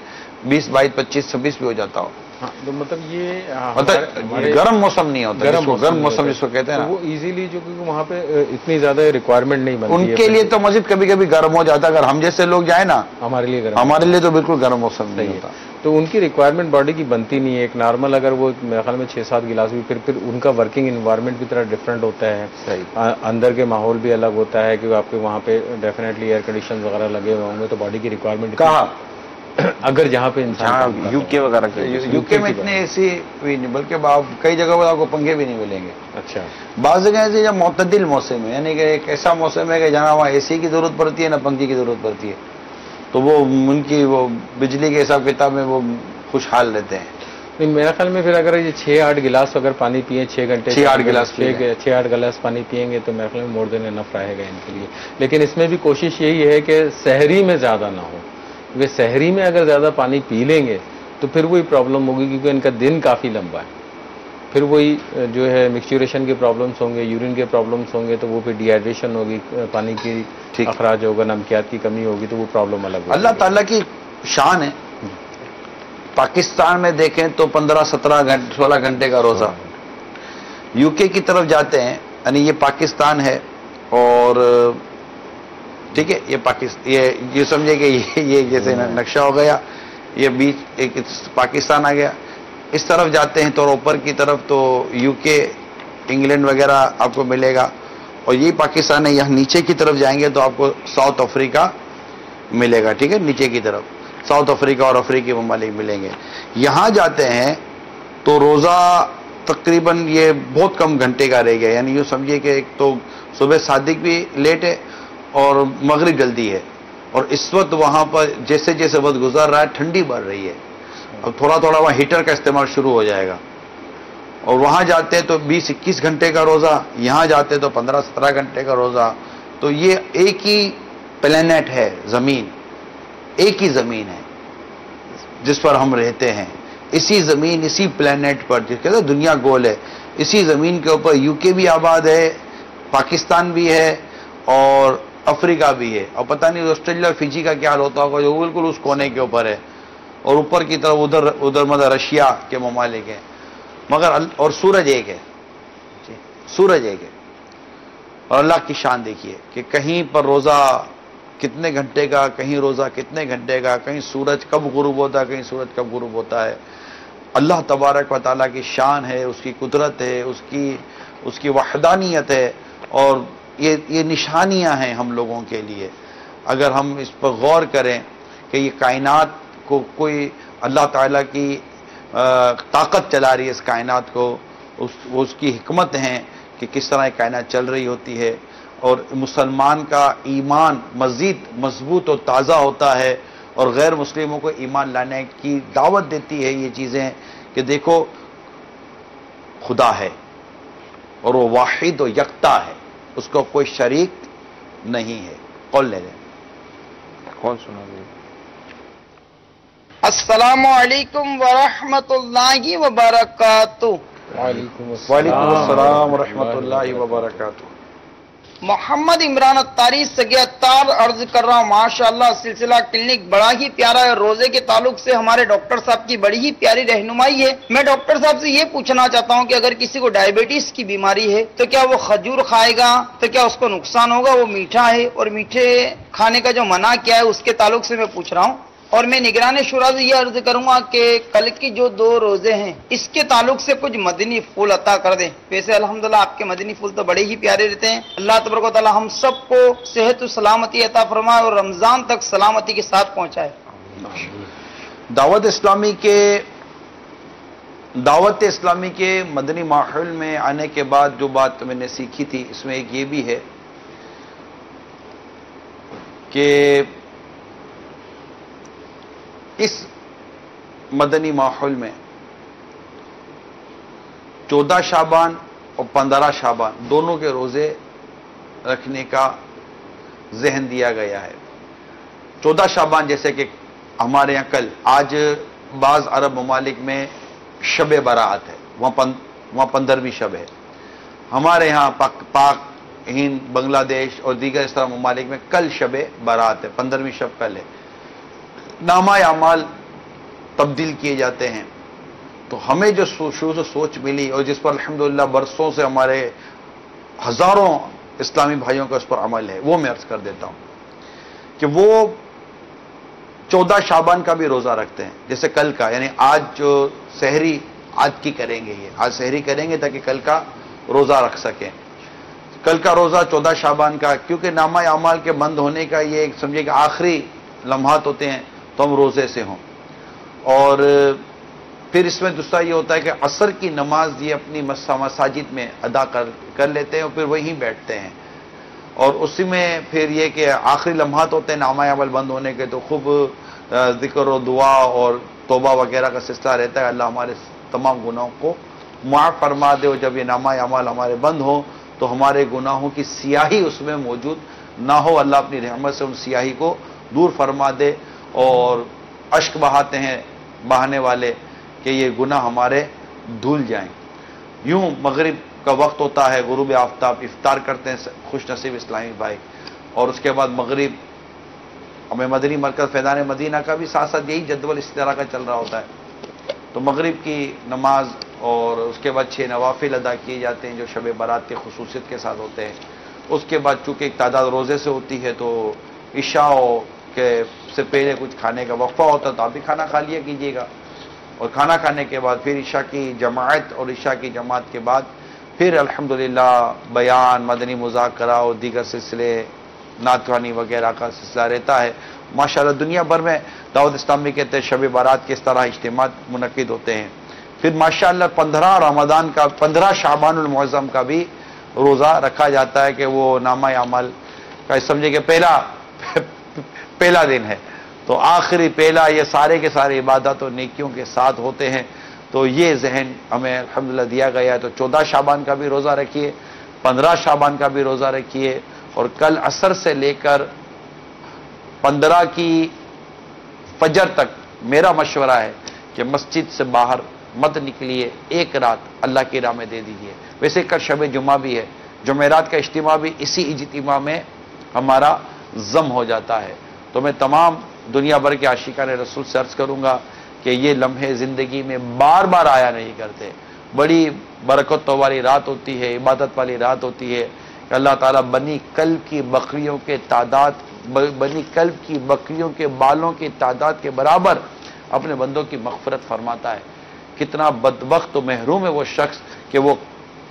20 22 25 26 بھی ہو جاتا ہو. ہاں تو مطلب یہ مطلب گرم موسم نہیں ہوتا، گرم موسم جس کو کہتے ہیں نا، وہ ایزیلی جو کہ وہاں پہ اتنی زیادہ ریکوائرمنٹ نہیں بنتی ان ہے. کے لیے تو مزید کبھی کبھی گرم ہو جاتا ہے. اگر ہم جیسے لوگ جائیں نا، ہمارے لیے گرم ہمارے لیے تو بالکل گرم موسم نہیں صحیح ہوتا. ہے. تو ان کی ریکوائرمنٹ باڈی کی بنتی نہیں ہے. ایک نارمل اگر وہ میرے خیال میں 6-7 گلاس بھی پھر ان کا ورکنگ انوائرمنٹ بھی تھوڑا ڈفرینٹ ہوتا ہے. صحیح. اندر کے ماحول بھی الگ ہوتا ہے کہ آپ کے وہاں پہ ڈیفینیٹلی ایئر کنڈیشن وغیرہ لگے ہوئے ہوں گے تو باڈی کی ریکوائرمنٹ کہاں اگر جہاں پہ انسان جہاں کام کر رہا یو کے وغیرہ کے یو کے میں اتنے اے سی بھی نہیں، بلکہ کئی جگہ پر آپ کو پنکھے بھی نہیں ملیں گے. ہے. اچھا بعض جگہ ایسی جب معتدل موسم ہے، یعنی کہ ایک ایسا موسم ہے کہ جہاں وہاں اے سی کی ضرورت پڑتی ہے نہ پنکھے کی ضرورت پڑتی ہے، تو وہ ان کی وہ بجلی کے حساب کتاب میں وہ خوشحال رہتے ہیں. نہیں میرا خیال میں پھر اگر یہ 6-8 گلاس اگر پانی پیئیں 6 گھنٹے 6-8 گلاس پی لیں. 6-8 گلاس پانی پیئیں گے تو میرے خیال میں مور دین انف رہے گا ان کے لیے. لیکن اس میں بھی کوشش یہی ہے کہ سحری میں زیادہ نہ ہو، کیونکہ سحری میں اگر زیادہ پانی پی لیں گے تو پھر وہی پرابلم ہوگی کیونکہ ان کا دن کافی لمبا ہے. پھر وہی جو ہے مکسچوریشن کے پرابلمس ہوں گے، یورین کے پرابلمس ہوں گے، تو وہ پھر ڈی ہائیڈریشن ہوگی، پانی کی ٹھیک. اخراج ہوگا، نمکیات کی کمی ہوگی تو وہ پرابلم الگ ہوگی. اللہ تعالیٰ کی شان ہے. پاکستان میں دیکھیں تو 15-17 گھنٹے 16 گھنٹے کا روزہ. یو کے کی طرف جاتے ہیں، یعنی یہ پاکستان ہے اور ٹھیک ہے، یہ سمجھے کہ یہ جیسے نقشہ ہو گیا، یہ بیچ ایک پاکستان آ گیا. اس طرف جاتے ہیں تو اوپر کی طرف تو یو کے انگلینڈ وغیرہ آپ کو ملے گا، اور یہی پاکستان ہے. یہاں نیچے کی طرف جائیں گے تو آپ کو ساؤتھ افریقہ ملے گا. ٹھیک ہے، نیچے کی طرف ساؤتھ افریقہ اور افریقی ممالک ملیں گے. یہاں جاتے ہیں تو روزہ تقریباً یہ بہت کم گھنٹے کا رہ گیا. یعنی یوں سمجھیے کہ ایک تو صبح صادق بھی لیٹ ہے اور مغرب جلدی ہے، اور اس وقت وہاں پر جیسے جیسے وقت گزر رہا ہے ٹھنڈی بڑھ رہی ہے. اب تھوڑا تھوڑا وہاں ہیٹر کا استعمال شروع ہو جائے گا. اور وہاں جاتے ہیں تو 20-21 گھنٹے کا روزہ، یہاں جاتے ہیں تو 15-17 گھنٹے کا روزہ. تو یہ ایک ہی پلینٹ ہے، زمین ایک ہی زمین ہے جس پر ہم رہتے ہیں. اسی زمین اسی پلینٹ پر جس کہتے ہیں دنیا گول ہے، اسی زمین کے اوپر یو کے بھی آباد ہے، پاکستان بھی ہے اور افریقہ بھی ہے. اور پتہ نہیں آسٹریلیا اور فجی کا کیا حال ہوتا ہوگا جو بالکل اس کونے کے اوپر ہے، اور اوپر کی طرف ادھر مطلب رشیا کے ممالک ہیں. مگر اور سورج ایک ہے، سورج ایک ہے. اور اللہ کی شان دیکھیے کہ کہیں پر روزہ کتنے گھنٹے کا، کہیں روزہ کتنے گھنٹے کا، کہیں سورج کب غروب ہوتا ہے، کہیں سورج کب غروب ہوتا ہے. اللہ تبارک و تعالیٰ کی شان ہے، اس کی قدرت ہے، اس کی وحدانیت ہے، اور یہ نشانیاں ہیں ہم لوگوں کے لیے. اگر ہم اس پر غور کریں کہ یہ کائنات کو کوئی اللہ تعالیٰ کی طاقت چلا رہی ہے، اس کائنات کو اس کی حکمت ہیں کہ کس طرح یہ کائنات چل رہی ہوتی ہے. اور مسلمان کا ایمان مزید مضبوط اور تازہ ہوتا ہے، اور غیر مسلموں کو ایمان لانے کی دعوت دیتی ہے یہ چیزیں کہ دیکھو خدا ہے اور وہ واحد و یکتا ہے، اس کو کوئی شریک نہیں ہے. قول لے لیں. کون سنا گے؟ السلام علیکم ورحمۃ اللہ وبرکاتہ. وعلیکم وعلیکم السلام ورحمۃ اللہ وبرکاتہ. محمد عمران اتاری سگے اتار عرض کر رہا ہوں. ماشاءاللہ سلسلہ کلینک بڑا ہی پیارا ہے. روزے کے تعلق سے ہمارے ڈاکٹر صاحب کی بڑی ہی پیاری رہنمائی ہے. میں ڈاکٹر صاحب سے یہ پوچھنا چاہتا ہوں کہ اگر کسی کو ڈائبٹیز کی بیماری ہے تو کیا وہ کھجور کھائے گا تو کیا اس کو نقصان ہوگا؟ وہ میٹھا ہے اور میٹھے کھانے کا جو منع کیا ہے اس کے تعلق سے میں پوچھ رہا ہوں. اور میں نگران شورا سے یہ عرض کروں گا کہ کل کی جو 2 روزے ہیں اس کے تعلق سے کچھ مدنی پھول عطا کر دیں. ویسے الحمدللہ آپ کے مدنی پھول تو بڑے ہی پیارے رہتے ہیں. اللہ تبارک و تعالی ہم سب کو صحت و سلامتی عطا فرمائے اور رمضان تک سلامتی کے ساتھ پہنچائے. دعوت اسلامی کے مدنی ماحول میں آنے کے بعد جو بات میں نے سیکھی تھی اس میں ایک یہ بھی ہے کہ اس مدنی ماحول میں 14 شعبان اور 15 شعبان دونوں کے روزے رکھنے کا ذہن دیا گیا ہے. 14 شعبان جیسے کہ ہمارے یہاں کل آج بعض عرب ممالک میں شب برات ہے، وہاں 15ویں شب ہے. ہمارے یہاں پاک ہند، بنگلہ دیش اور دیگر اس طرح ممالک میں کل شب برات ہے، 15ویں شب کل ہے. نامہ اعمال تبدیل کیے جاتے ہیں. تو ہمیں جو شروع سے سوچ ملی اور جس پر الحمدللہ برسوں سے ہمارے ہزاروں اسلامی بھائیوں کا اس پر عمل ہے، وہ میں عرض کر دیتا ہوں کہ وہ 14 شعبان کا بھی روزہ رکھتے ہیں. جیسے کل کا، یعنی آج جو سحری آج کی کریں گے، یہ آج سحری کریں گے تاکہ کل کا روزہ رکھ سکیں. کل کا روزہ 14 شعبان کا، کیونکہ نامہ اعمال کے بند ہونے کا یہ ایک سمجھے کہ آخری لمحات ہوتے ہیں تو ہم روزے سے ہوں. اور پھر اس میں دوسرا یہ ہوتا ہے کہ عصر کی نماز یہ اپنی مساجد میں ادا کر لیتے ہیں اور پھر وہیں بیٹھتے ہیں. اور اسی میں پھر یہ کہ آخری لمحات ہوتے ہیں نامہ عمل بند ہونے کے، تو خوب ذکر و دعا اور توبہ وغیرہ کا سلسلہ رہتا ہے. اللہ ہمارے تمام گناہوں کو معاف فرما دے، اور جب یہ نامہ اعمال ہمارے بند ہوں تو ہمارے گناہوں کی سیاہی اس میں موجود نہ ہو. اللہ اپنی رحمت سے ان سیاہی کو دور فرما دے. اور اشک بہاتے ہیں بہانے والے کہ یہ گناہ ہمارے دھل جائیں. یوں مغرب کا وقت ہوتا ہے، غروب آفتاب، افطار کرتے ہیں خوش نصیب اسلامی بھائی، اور اس کے بعد مغرب ہمیں مدنی مرکز فیضان مدینہ کا بھی ساتھ ساتھ یہی جدول اس طرح کا چل رہا ہوتا ہے. تو مغرب کی نماز اور اس کے بعد 6 نوافل ادا کیے جاتے ہیں جو شب برات کی خصوصیت کے ساتھ ہوتے ہیں. اس کے بعد چونکہ ایک تعداد روزے سے ہوتی ہے تو عشاء کے سے پہلے کچھ کھانے کا وقفہ ہوتا ہے، تو آپ بھی کھانا کھا لیا کیجیے گا. اور کھانا کھانے کے بعد پھر عشاء کی جماعت، اور عشاء کی جماعت کے بعد پھر الحمدللہ بیان، مدنی مذاکرہ اور دیگر سلسلے، نعت خوانی وغیرہ کا سلسلہ رہتا ہے. ماشاءاللہ دنیا بھر میں دعوت اسلامی کے تحت شب بارات کے اس طرح اجتماعات منعقد ہوتے ہیں. پھر ماشاءاللہ 15 رمضان کا، 15 شعبان المعظم کا بھی روزہ رکھا جاتا ہے کہ وہ نامہ اعمال کا سمجھے کہ پہلا دن ہے. تو آخری پہلا یہ سارے کے سارے عبادات اور نیکیوں کے ساتھ ہوتے ہیں. تو یہ ذہن ہمیں الحمدللہ دیا گیا ہے. تو 14 شعبان کا بھی روزہ رکھیے، 15 شعبان کا بھی روزہ رکھیے، اور کل عصر سے لے کر 15 کی فجر تک میرا مشورہ ہے کہ مسجد سے باہر مت نکلیے. ایک رات اللہ کی راہ میں دے دیجیے. ویسے کل شب جمعہ بھی ہے، جمعرات کا اجتماع بھی اسی اجتماع میں ہمارا ضم ہو جاتا ہے. تو میں تمام دنیا بھر کے عاشقان رسول سے عرض کروں گا کہ یہ لمحے زندگی میں بار بار آیا نہیں کرتے. بڑی برکتوں والی رات ہوتی ہے، عبادت والی رات ہوتی ہے کہ اللہ تعالیٰ بنی کلب کی بکریوں کے تعداد، بنی کلب کی بکریوں کے بالوں کی تعداد کے برابر اپنے بندوں کی مغفرت فرماتا ہے. کتنا بدبخت و محروم ہے وہ شخص کہ وہ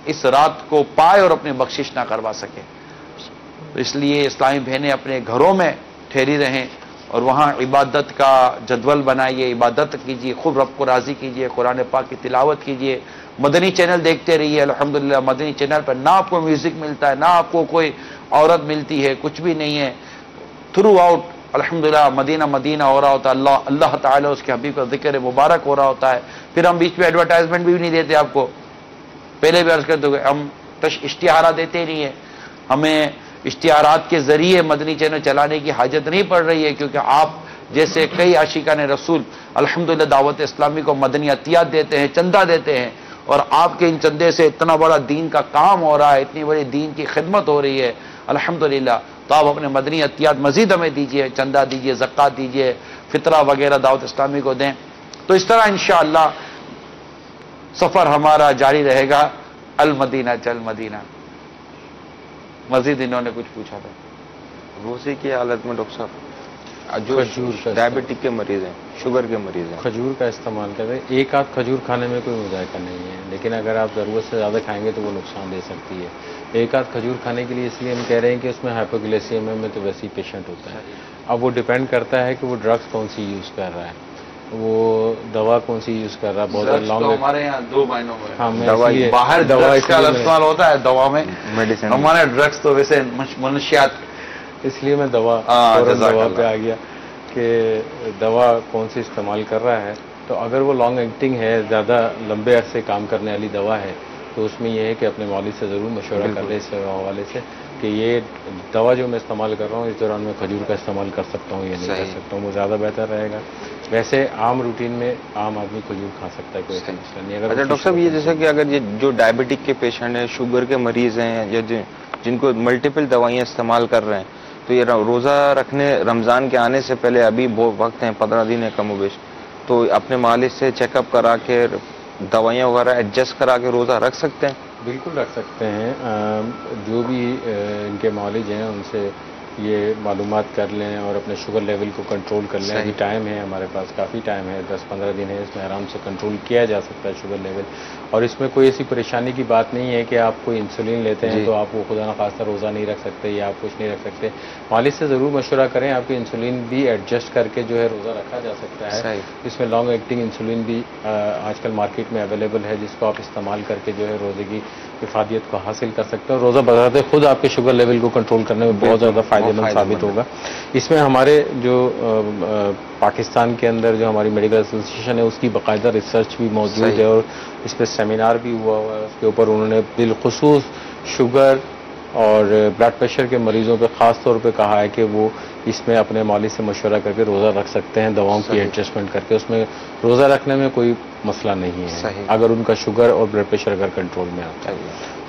اس رات کو پائے اور اپنی بخشش نہ کروا سکے. تو اس لیے اسلامی بہنیں اپنے گھروں میں ٹھہری رہیں اور وہاں عبادت کا جدول بنائیے، عبادت کیجیے، خوب رب کو راضی کیجیے، قرآن پاک کی تلاوت کیجیے، مدنی چینل دیکھتے رہیے. الحمدللہ مدنی چینل پر نہ آپ کو میوزک ملتا ہے، نہ آپ کو کوئی عورت ملتی ہے، کچھ بھی نہیں ہے. تھرو آؤٹ الحمدللہ مدینہ ہو رہا ہوتا ہے. اللہ تعالیٰ اس کے حبیب کا ذکر مبارک ہو رہا ہوتا ہے. پھر ہم بیچ میں ایڈورٹائزمنٹ بھی نہیں دیتے آپ کو. پہلے بھی عرض کرتے ہوئے ہم اشتہارات دیتے نہیں ہیں. ہمیں اشتہارات کے ذریعے مدنی چینل چلانے کی حاجت نہیں پڑ رہی ہے، کیونکہ آپ جیسے کئی عاشقان رسول الحمدللہ دعوت اسلامی کو مدنی عطیات دیتے ہیں، چندہ دیتے ہیں، اور آپ کے ان چندے سے اتنا بڑا دین کا کام ہو رہا ہے، اتنی بڑی دین کی خدمت ہو رہی ہے الحمدللہ. تو آپ اپنے مدنی عطیات مزید ہمیں دیجیے، چندہ دیجیے، زکوٰۃ دیجیے، فطرہ وغیرہ دعوت اسلامی کو دیں. تو اس طرح انشاءاللہ سفر ہمارا جاری رہے گا. المدینہ چل مدینہ. مزید انہوں نے کچھ پوچھا تھا. روزے کی حالت میں ڈاکٹر صاحب جو ڈائبٹک کے مریض ہیں، شوگر کے مریض ہیں، کھجور کا استعمال کریں. ایک آدھ کھجور کھانے میں کوئی مذائقہ نہیں ہے، لیکن اگر آپ ضرورت سے زیادہ کھائیں گے تو وہ نقصان دے سکتی ہے. ایک آدھ کھجور کھانے کے لیے اس لیے ہم کہہ رہے ہیں کہ اس میں ہائپوگلیسیمیا میں تو ویسے ہی پیشنٹ ہوتا ہے. اب وہ ڈیپینڈ کرتا ہے کہ وہ ڈرگس کون سی یوز کر رہا ہے، وہ دوا کون سی یوز کر رہا ہے. بہت لانگ ہمارے یہاں 2 مہینوں میں باہر دوا کا استعمال ہوتا ہے. دوا میں میڈیسن. ہمارے ڈرگس تو ویسے منشیات اس لیے میں دوا پہ آ گیا کہ دوا کون سی استعمال کر رہا ہے. تو اگر وہ لانگ ایکٹنگ ہے، زیادہ لمبے عرصے کام کرنے والی دوا ہے، تو اس میں یہ ہے کہ اپنے مالک سے ضرور مشورہ کر لیں اس حوالے سے کہ یہ دوا جو میں استعمال کر رہا ہوں اس دوران میں کھجور کا استعمال کر سکتا ہوں یا نہیں کر سکتا ہوں، وہ زیادہ بہتر رہے گا. ویسے عام روٹین میں عام آدمی کھجور کھا سکتا ہے، کوئی ایسا مسئلہ نہیں. اگر ڈاکٹر صاحب یہ جیسا کہ اگر یہ جو ڈائبٹک کے پیشنٹ ہیں، شوگر کے مریض ہیں، یا جن کو ملٹیپل دوائیاں استعمال کر رہے ہیں، تو یہ روزہ رکھنے رمضان کے آنے سے پہلے ابھی بہت وقت ہیں، 15 دن ہے کم و بیش، تو اپنے مالک سے چیک اپ کرا کے دوائیاں وغیرہ ایڈجسٹ کرا کے روزہ رکھ سکتے ہیں؟ بالکل رکھ سکتے ہیں. جو بھی ان کے معالج ہیں ان سے یہ معلومات کر لیں اور اپنے شوگر لیول کو کنٹرول کر لیں. ابھی ٹائم ہے ہمارے پاس، کافی ٹائم ہے، 10-15 دن ہے، اس میں آرام سے کنٹرول کیا جا سکتا ہے شوگر لیول. اور اس میں کوئی ایسی پریشانی کی بات نہیں ہے کہ آپ کوئی انسولین لیتے ہیں تو آپ کو خدا نخواستہ روزہ نہیں رکھ سکتے یا آپ کچھ نہیں رکھ سکتے. مالک سے ضرور مشورہ کریں، آپ کی انسولین بھی ایڈجسٹ کر کے جو ہے روزہ رکھا جا سکتا ہے. اس میں لانگ ایکٹنگ انسولین بھی آج کل مارکیٹ میں اویلیبل ہے، جس کو آپ استعمال کر کے جو ہے روزے کی افادیت کو حاصل کر سکتے ہیں. اور روزہ بذات خود آپ کے شوگر لیول کو کنٹرول کرنے میں بہت زیادہ فائدہ مند ثابت ہوگا. اس میں ہمارے جو پاکستان کے اندر جو ہماری میڈیکل ایسوسیشن ہے اس کی باقاعدہ ریسرچ بھی موجود ہے اور اس پہ سیمینار بھی ہوا ہے. اس کے اوپر انہوں نے بالخصوص شوگر اور بلڈ پریشر کے مریضوں پہ خاص طور پہ کہا ہے کہ وہ اس میں اپنے مالک سے مشورہ کر کے روزہ رکھ سکتے ہیں، دواؤں کی ایڈجسٹمنٹ کر کے. اس میں روزہ رکھنے میں کوئی مسئلہ نہیں ہے اگر ان کا شوگر اور بلڈ پریشر اگر کنٹرول میں آتا ہے.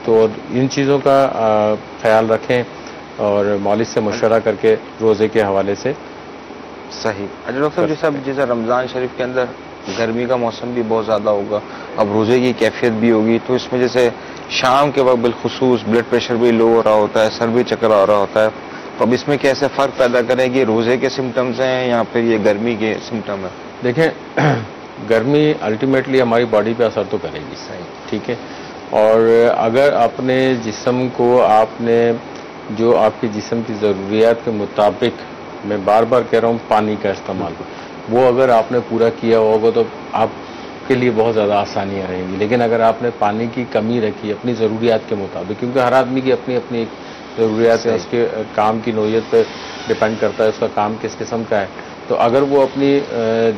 تو ان چیزوں کا خیال رکھیں اور مالک سے مشورہ کر کے روزے کے حوالے سے صحیح. اچھا ڈاکٹر صاحب، جیسے رمضان شریف کے اندر گرمی کا موسم بھی بہت زیادہ ہوگا، اب روزے کی کیفیت بھی ہوگی، تو اس میں جیسے شام کے وقت بالخصوص بلڈ پریشر بھی لو ہو رہا ہوتا ہے، سر بھی چکر آ رہا ہوتا ہے، تو اب اس میں کیسے فرق پیدا کریں کہ روزے کے سمٹمز ہیں یا پھر یہ گرمی کے سمٹم ہیں؟ دیکھیں، گرمی الٹیمیٹلی ہماری باڈی پہ اثر تو کرے گی، ٹھیک ہے. اور اگر اپنے جسم کو آپ نے جو آپ کے جسم کی ضروریات کے مطابق، میں بار بار کہہ رہا ہوں پانی کا استعمال، وہ اگر آپ نے پورا کیا ہوگا تو آپ کے لیے بہت زیادہ آسانیاں رہیں گی. لیکن اگر آپ نے پانی کی کمی رکھی اپنی ضروریات کے مطابق، کیونکہ ہر آدمی کی اپنی اپنی ضروریات ہے، اس کے کام کی نوعیت پہ ڈپینڈ کرتا ہے اس کا کام کس قسم کا ہے، تو اگر وہ اپنی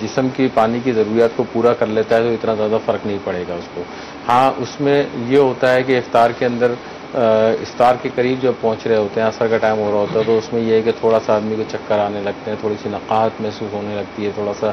جسم کی پانی کی ضروریات کو پورا کر لیتا ہے تو اتنا زیادہ فرق نہیں پڑے گا اس کو. ہاں، اس میں یہ ہوتا ہے کہ افطار کے اندر افطار کے قریب جب پہنچ رہے ہوتے ہیں، عصر کا ٹائم ہو رہا ہوتا ہے، تو اس میں یہ ہے کہ تھوڑا سا آدمی کو چکر آنے لگتے ہیں، تھوڑی سی نقاہت محسوس ہونے لگتی ہے، تھوڑا سا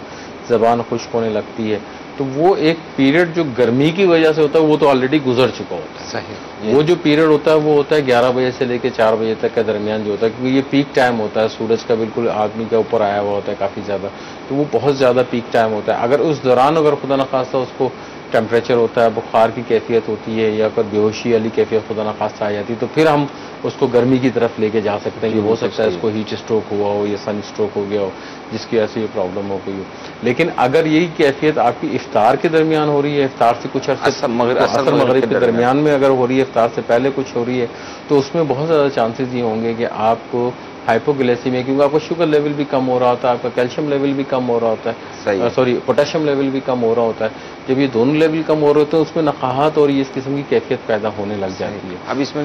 زبان خشک ہونے لگتی ہے. تو وہ ایک پیریڈ جو گرمی کی وجہ سے ہوتا ہے وہ تو آلریڈی گزر چکا ہوتا ہے. صحیح. وہ جو پیریڈ ہوتا ہے وہ ہوتا ہے 11 بجے سے لے کے 4 بجے تک کے درمیان جو ہوتا ہے، کیونکہ یہ پیک ٹائم ہوتا ہے، سورج کا بالکل آدمی کے اوپر آیا ہوا ہوتا ہے کافی زیادہ، تو وہ بہت زیادہ پیک ٹائم ہوتا ہے. اگر اس دوران اگر خدا نخواستہ اس کو ٹیمپریچر ہوتا ہے، بخار کی کیفیت ہوتی ہے یا پھر بیہوشی والی کیفیت خدا نخواستہ آ جاتی ہے، تو پھر ہم اس کو گرمی کی طرف لے کے جا سکتے ہیں کہ ہو سکتا ہے اس کو ہیٹ اسٹروک ہوا ہو یا سن اسٹروک ہو گیا ہو جس کی وجہ سے یہ پرابلم ہو گئی ہو. لیکن اگر یہی کیفیت آپ کی افطار کے درمیان ہو رہی ہے، افطار سے کچھ عرصے مغرب کے درمیان میں اگر ہو رہی ہے، افطار سے پہلے کچھ ہو رہی ہے، تو اس میں بہت زیادہ چانسز یہ ہوں گے کہ آپ کو ہائپوگلیسیمیا، کیونکہ آپ کا شوگر لیول بھی کم ہو رہا ہوتا ہے، آپ کا کیلشیم لیول بھی کم ہو رہا ہوتا ہے، پوٹاشیم لیول بھی کم ہو رہا ہوتا ہے. جب یہ دونوں لیول کم ہو رہے ہوتے ہیں اس میں نقاہت اور یہ اس قسم کی کیفیت پیدا ہونے لگ جاتی ہے. اب اس میں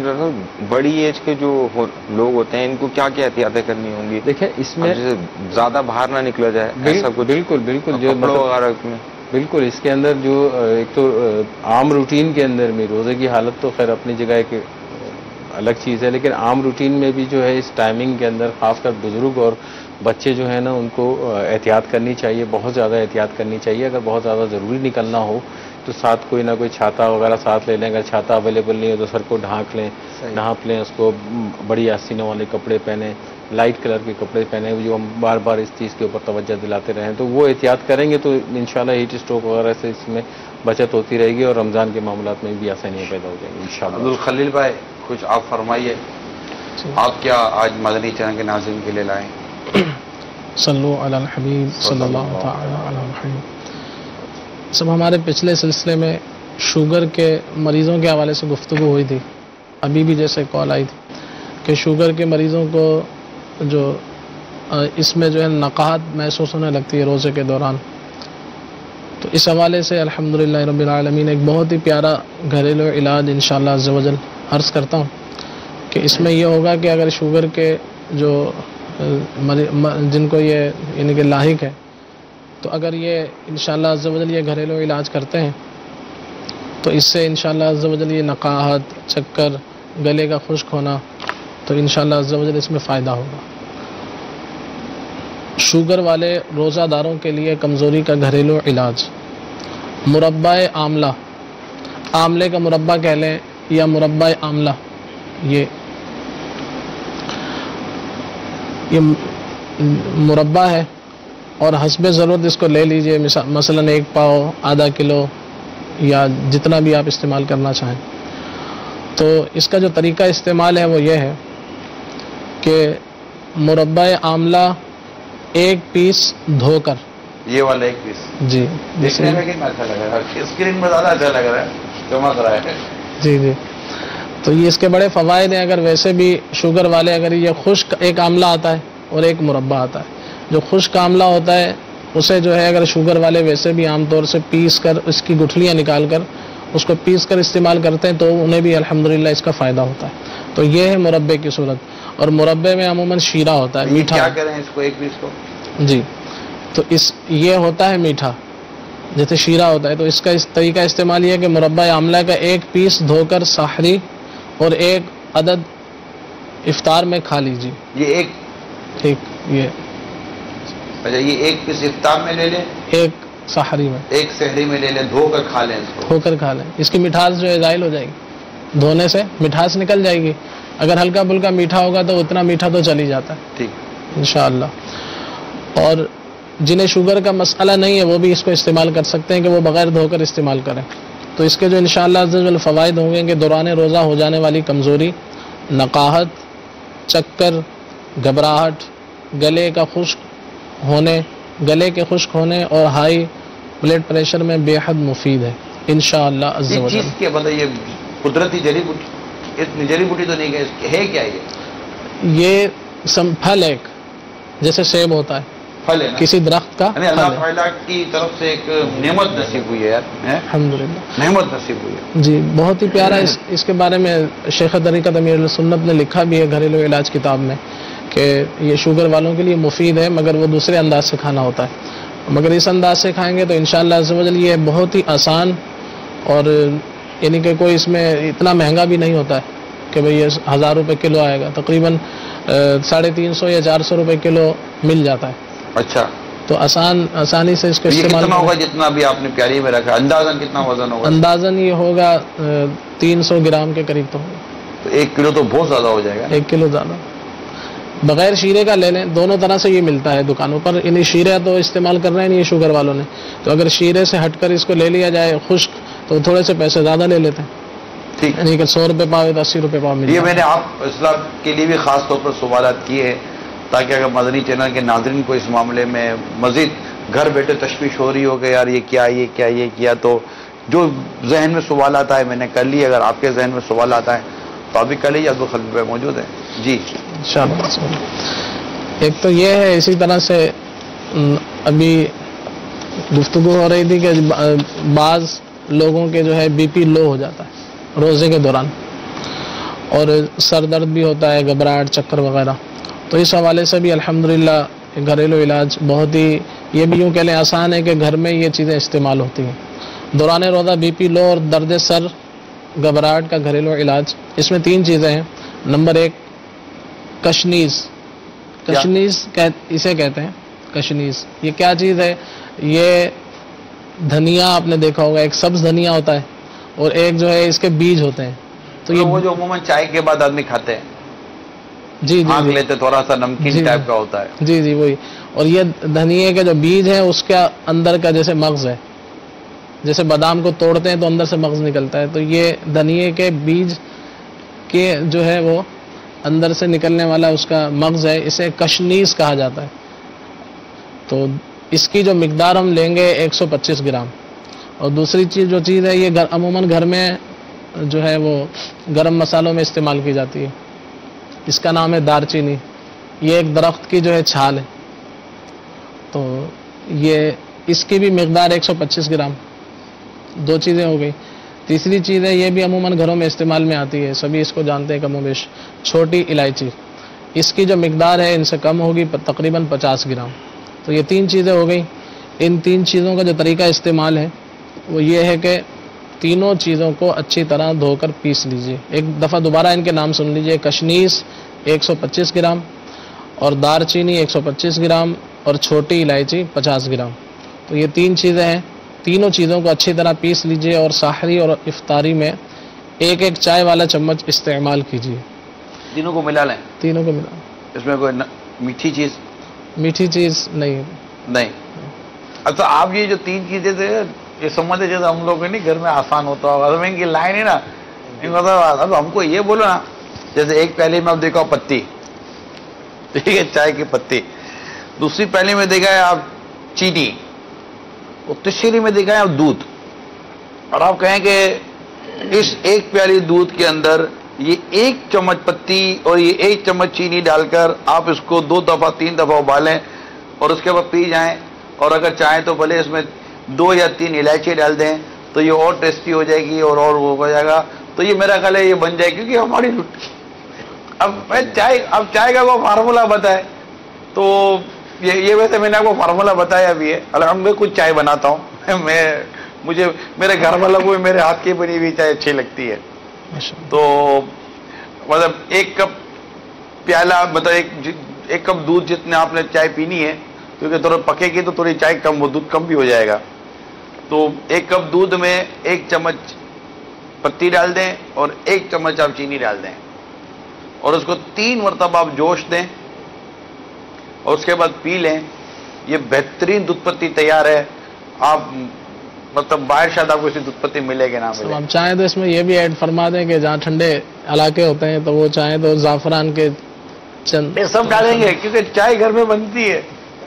بڑی ایج کے جو لوگ ہوتے ہیں ان کو کیا کیا احتیاطیں کرنی ہوں گی؟ دیکھیں، اس میں زیادہ باہر نہ نکلا جائے، بالکل جو بالکل اس کے اندر جو ایک تو عام روٹین کے اندر میں روزے کی حالت تو خیر اپنی جگہ ایک الگ چیز ہے، لیکن عام روٹین میں بھی جو ہے اس ٹائمنگ کے اندر خاص کر بزرگ اور بچے جو ہیں نا ان کو احتیاط کرنی چاہیے، بہت زیادہ احتیاط کرنی چاہیے. اگر بہت زیادہ ضروری نکلنا ہو تو ساتھ کوئی نہ کوئی چھاتا وغیرہ ساتھ لے لیں، اگر چھاتا اویلیبل نہیں ہو تو سر کو ڈھانپ لیں، اس کو بڑی آستینوں والے کپڑے پہنیں، لائٹ کلر کے کپڑے پہنے، جو ہم بار بار اس چیز کے اوپر توجہ دلاتے رہیں، تو وہ احتیاط کریں گے تو انشاءاللہ ہیٹ اسٹروک وغیرہ سے اس میں بچت ہوتی رہے گی اور رمضان کے معاملات میں بھی آسانیاں پیدا ہو جائیں گی انشاءاللہ. عبدالخلیل بھائی، کچھ آپ فرمائیے، آپ کیا آج مدنی چینل کے ناظرین کے لیے لائیں؟ صلو علی الحبیب صلی اللہ تعالی علی محمد. سب ہمارے پچھلے سلسلے میں شوگر کے مریضوں کے حوالے سے گفتگو ہوئی تھی، ابھی بھی جیسے کال آئی تھی کہ شوگر کے مریضوں کو جو اس میں جو ہے نقاہت محسوس ہونے لگتی ہے روزے کے دوران. تو اس حوالے سے الحمدللہ رب العالمین ایک بہت ہی پیارا گھریلو علاج انشاءاللہ عز و جل عرض کرتا ہوں کہ اس میں یہ ہوگا کہ اگر شوگر کے جو جن کو یہ یعنی کہ لاحق ہے، تو اگر یہ انشاءاللہ عز و جل یہ گھریلو علاج کرتے ہیں تو اس سے انشاءاللہ عز و جل یہ نقاہت، چکر، گلے کا خشک ہونا، تو انشاءاللہ عز و جل اس میں فائدہ ہوگا۔ شوگر والے روزہ داروں کے لیے کمزوری کا گھریلو علاج، مربع آملہ، آملے کا مربع کہہ لیں یا مربع آملہ، یہ مربع ہے اور حسب ضرورت اس کو لے لیجئے، مثلا 1 پاؤ، آدھا کلو یا جتنا بھی آپ استعمال کرنا چاہیں۔ تو اس کا جو طریقہ استعمال ہے وہ یہ ہے کہ مربع آملہ 1 پیس دھو کر، یہ والا 1 پیس جی دیکھنے میں کتنا اچھا لگ رہا ہے، اسکرین میں زیادہ اچھا لگ رہا ہے، چمک رہا ہے۔ جی جی، تو یہ اس کے بڑے فوائد ہیں۔ اگر ویسے بھی شوگر والے اگر یہ خشک ایک آملہ آتا ہے اور ایک مربع آتا ہے، جو خشک آملہ ہوتا ہے اسے جو ہے اگر شوگر والے ویسے بھی عام طور سے پیس کر اس کی گٹھلیاں نکال کر اس کو پیس کر استعمال کرتے ہیں تو انہیں بھی الحمدللہ اس کا فائدہ ہوتا ہے۔ تو یہ ہے مربے کی صورت، اور مربے میں عموماً شیرہ ہوتا ہے، میٹھا۔ کیا کریں اس کو 1 پیس کو؟ جی، تو یہ ہوتا ہے میٹھا، جیسے شیرہ ہوتا ہے، تو اس کا طریقہ استعمال یہ ہے کہ مربع آملہ کا 1 پیس دھو کر سحری اور 1 عدد افطار میں کھا لیجیے۔ یہ ایک ٹھیک، یہ اچھا، یہ 1 پیس افطار میں لے لیں، 1 سحری میں، 1 سحری میں لے لیں، دھو کر کھا لیں اس کو۔ دھو کر کھا لیں، اس کی مٹھاس جو ہے زائل ہو جائے گی، دھونے سے مٹھاس نکل جائے گی۔ اگر ہلکا پھلکا میٹھا ہوگا تو اتنا میٹھا تو چل ہی جاتا ہے ٹھیک انشاءاللہ۔ اور جنہیں شوگر کا مسئلہ نہیں ہے وہ بھی اس کو استعمال کر سکتے ہیں کہ وہ بغیر دھو کر استعمال کریں۔ تو اس کے جو انشاءاللہ عز و جل فوائد ہوں گے کہ دوران روزہ ہو جانے والی کمزوری، نقاہت، چکر، گھبراہٹ، گلے کا خشک ہونے، گلے کے خشک ہونے اور ہائی بلڈ پریشر میں بے حد مفید ہے انشاءاللہ عز و اس جل۔ چیز کے بدلے یہ قدرتی جڑی بوٹی، اتنی جڑی بوٹی تو نہیں ہے کیا یہ پھل ایک جیسے سیب ہوتا ہے، پھل ہے نا؟ کسی درخت کا یعنی پھل اللہ ہے، تعالیٰ کی طرف سے ایک نعمت نصیب ہوئی ہے یار، الحمدللہ۔ نعمت نصیب ہوئی ہے۔ جی، بہت ہی پیارا اس کے بارے میں شیخ طریقت امیر السنت نے لکھا بھی ہے گھریلو علاج کتاب میں کہ یہ شوگر والوں کے لیے مفید ہے، مگر وہ دوسرے انداز سے کھانا ہوتا ہے، مگر اس انداز سے کھائیں گے تو انشاءاللہ عز و جل یہ بہت ہی آسان، اور یعنی کہ کوئی اس میں اتنا مہنگا بھی نہیں ہوتا ہے کہ بھئی یہ 1000 روپے کلو آئے گا، تقریباً 350 یا 400 روپے کلو مل جاتا ہے۔ اچھا، تو آسانی سے اس کو یہ استعمال کتنا ہوگا کریں۔ جتنا بھی آپ نے پیاری میں رکھا، اندازاً کتنا وزن ہوگا؟ اندازاً یہ ہوگا 300 گرام کے قریب تو ہوگا۔ تو 1 کلو تو بہت زیادہ ہو جائے گا۔ 1 کلو زیادہ، بغیر شیرے کا لے لیں، دونوں طرح سے یہ ملتا ہے دکانوں پر، انہیں شیرہ تو استعمال کر رہے ہیں نہیں شوگر والوں نے، تو اگر شیرے سے ہٹ کر اس کو لے لیا جائے خشک تو تھوڑے سے پیسے زیادہ لے لیتے ہیں، ٹھیک، یعنی کہ 100 روپے پاؤ تو 80 روپے پاؤ مل یہ جاتا ہے۔ میں نے آپ اسلام کے لیے بھی خاص طور پر سوالات کیے ہیں تاکہ اگر مدنی چینل کے ناظرین کو اس معاملے میں مزید گھر بیٹھے تشویش ہو رہی ہو کہ یار یہ کیا، تو جو ذہن میں سوالات آئے میں نے کر لی، اگر آپ کے ذہن میں سوالات آئے تو آپ بھی کر لیجیے، عبدالخلیق بھائی موجود ہیں۔ جی انشاءاللہ۔ ایک تو یہ ہے، اسی طرح سے ابھی گفتگو ہو رہی تھی کہ بعض لوگوں کے جو ہے بی پی لو ہو جاتا ہے روزے کے دوران، اور سر درد بھی ہوتا ہے، گھبراہٹ، چکر وغیرہ، تو اس حوالے سے بھی الحمدللہ گھریلو علاج بہت ہی، یہ بھی یوں کہہ لیں آسان ہے کہ گھر میں یہ چیزیں استعمال ہوتی ہیں۔ دوران روزہ بی پی لو اور درد سر، گھبراہٹ کا گھریلو علاج، اس میں 3 چیزیں ہیں۔ نمبر 1 کشنیز، اسے کہتے ہیں کشنیز۔ یہ کیا چیز ہے؟ یہ دھنیا آپ نے دیکھا ہوگا، ایک سبز دھنیا ہوتا ہے اور ایک جو ہے اس کے بیج ہوتے ہیں، تو یہ وہ جو عموماً چائے کے بعد آدمی کھاتے ہیں، جی آنکھ لیتے، تھوڑا سا نمکین جی ٹائپ کا ہوتا ہے۔ جی وہی، اور یہ دھنیے کے جو بیج ہیں اس کے اندر کا جیسے مغز ہے، جیسے بادام کو توڑتے ہیں تو اندر سے مغز نکلتا ہے، تو یہ دھنیے کے بیج کے جو ہے وہ اندر سے نکلنے والا اس کا مغز ہے، اسے کشنیز کہا جاتا ہے۔ تو اس کی جو مقدار ہم لیں گے 125 گرام۔ اور دوسری چیز ہے، یہ عموماً گھر میں جو ہے وہ گرم مسالوں میں استعمال کی جاتی ہے، اس کا نام ہے دار چینی۔ یہ ایک درخت کی جو ہے چھال ہے، تو یہ اس کی بھی مقدار 125 گرام۔ 2 چیزیں ہو گئی۔ تیسری چیز ہے، یہ بھی عموماً گھروں میں استعمال میں آتی ہے، سبھی اس کو جانتے ہیں کم و بیش، چھوٹی الائچی۔ اس کی جو مقدار ہے ان سے کم ہوگی تقریباً 50 گرام. تو یہ 3 چیزیں ہو گئیں. ان 3 چیزوں کا جو طریقہ استعمال ہے وہ یہ ہے کہ تینوں چیزوں کو اچھی طرح دھو کر پیس لیجئے. ایک دفعہ دوبارہ ان کے نام سن لیجئے. کشنیز 125 گرام اور دار چینی 125 گرام اور چھوٹی الائچی 50 گرام. تو یہ 3 چیزیں ہیں. تینوں چیزوں کو اچھی طرح پیس لیجئے اور سحری اور افطاری میں ایک ایک چائے والا چمچ استعمال کیجئے. تینوں کو ملا لیں. تینوں کو ملا. اس میں کوئی میٹھی چیز؟ میٹھی چیز نہیں. اچھا آپ یہ جو 3 چیزیں تھے یہ سمجھتے جیسے ہم لوگ نہیں گھر میں آسان ہوتا ہوگا. ان کی لائن ہے نا اب ہم کو یہ بولو نا جیسے ایک پیالی میں آپ دیکھو پتی، ٹھیک ہے، چائے کی پتی. دوسری پیالی میں دیکھا ہے آپ چینی، اور تیسری میں دیکھا ہے آپ دودھ. اور آپ کہیں کہ اس ایک پیالی دودھ کے اندر یہ 1 چمچ پتی اور یہ 1 چمچ چینی ڈال کر آپ اس کو 2 دفعہ 3 دفعہ ابالیں اور اس کے بعد پی جائیں. اور اگر چاہیں تو بھلے اس میں 2 یا 3 الائچی ڈال دیں تو یہ اور ٹیسٹی ہو جائے گی اور وہ ہو جائے گا. تو یہ میرا خیال ہے یہ بن جائے، کیونکہ ہماری اب چائے کا وہ فارمولہ بتائے تو یہ ویسے میں نے آپ کو فارمولہ بتایا بھی ہے. الحمدللہ کچھ چائے بناتا ہوں مجھے میرے گھر والوں کو میرے ہاتھ کی بنی ہوئی چائے اچھی لگتی ہے. تو مطلب 1 کپ پیالہ مطلب 1 کپ دودھ جتنے آپ نے چائے پینی ہے، کیونکہ تھوڑا پکے گی تو تھوڑی چائے کم، وہ دودھ کم بھی ہو جائے گا. تو 1 کپ دودھ میں 1 چمچ پتی ڈال دیں اور 1 چمچ آپ چینی ڈال دیں اور اس کو 3 مرتبہ آپ جوش دیں اور اس کے بعد پی لیں. یہ بہترین دودھ پتی تیار ہے. آپ مطلب باہر شاید آپ کو اسی دودھ پتی ملے گی نہ ملے. ہم چاہیں تو اس میں یہ بھی ایڈ فرما دیں کہ جہاں ٹھنڈے علاقے ہوتے ہیں تو وہ چاہیں تو زعفران کے چند یہ سب ڈالیں گے کیونکہ چائے گھر میں بنتی ہے.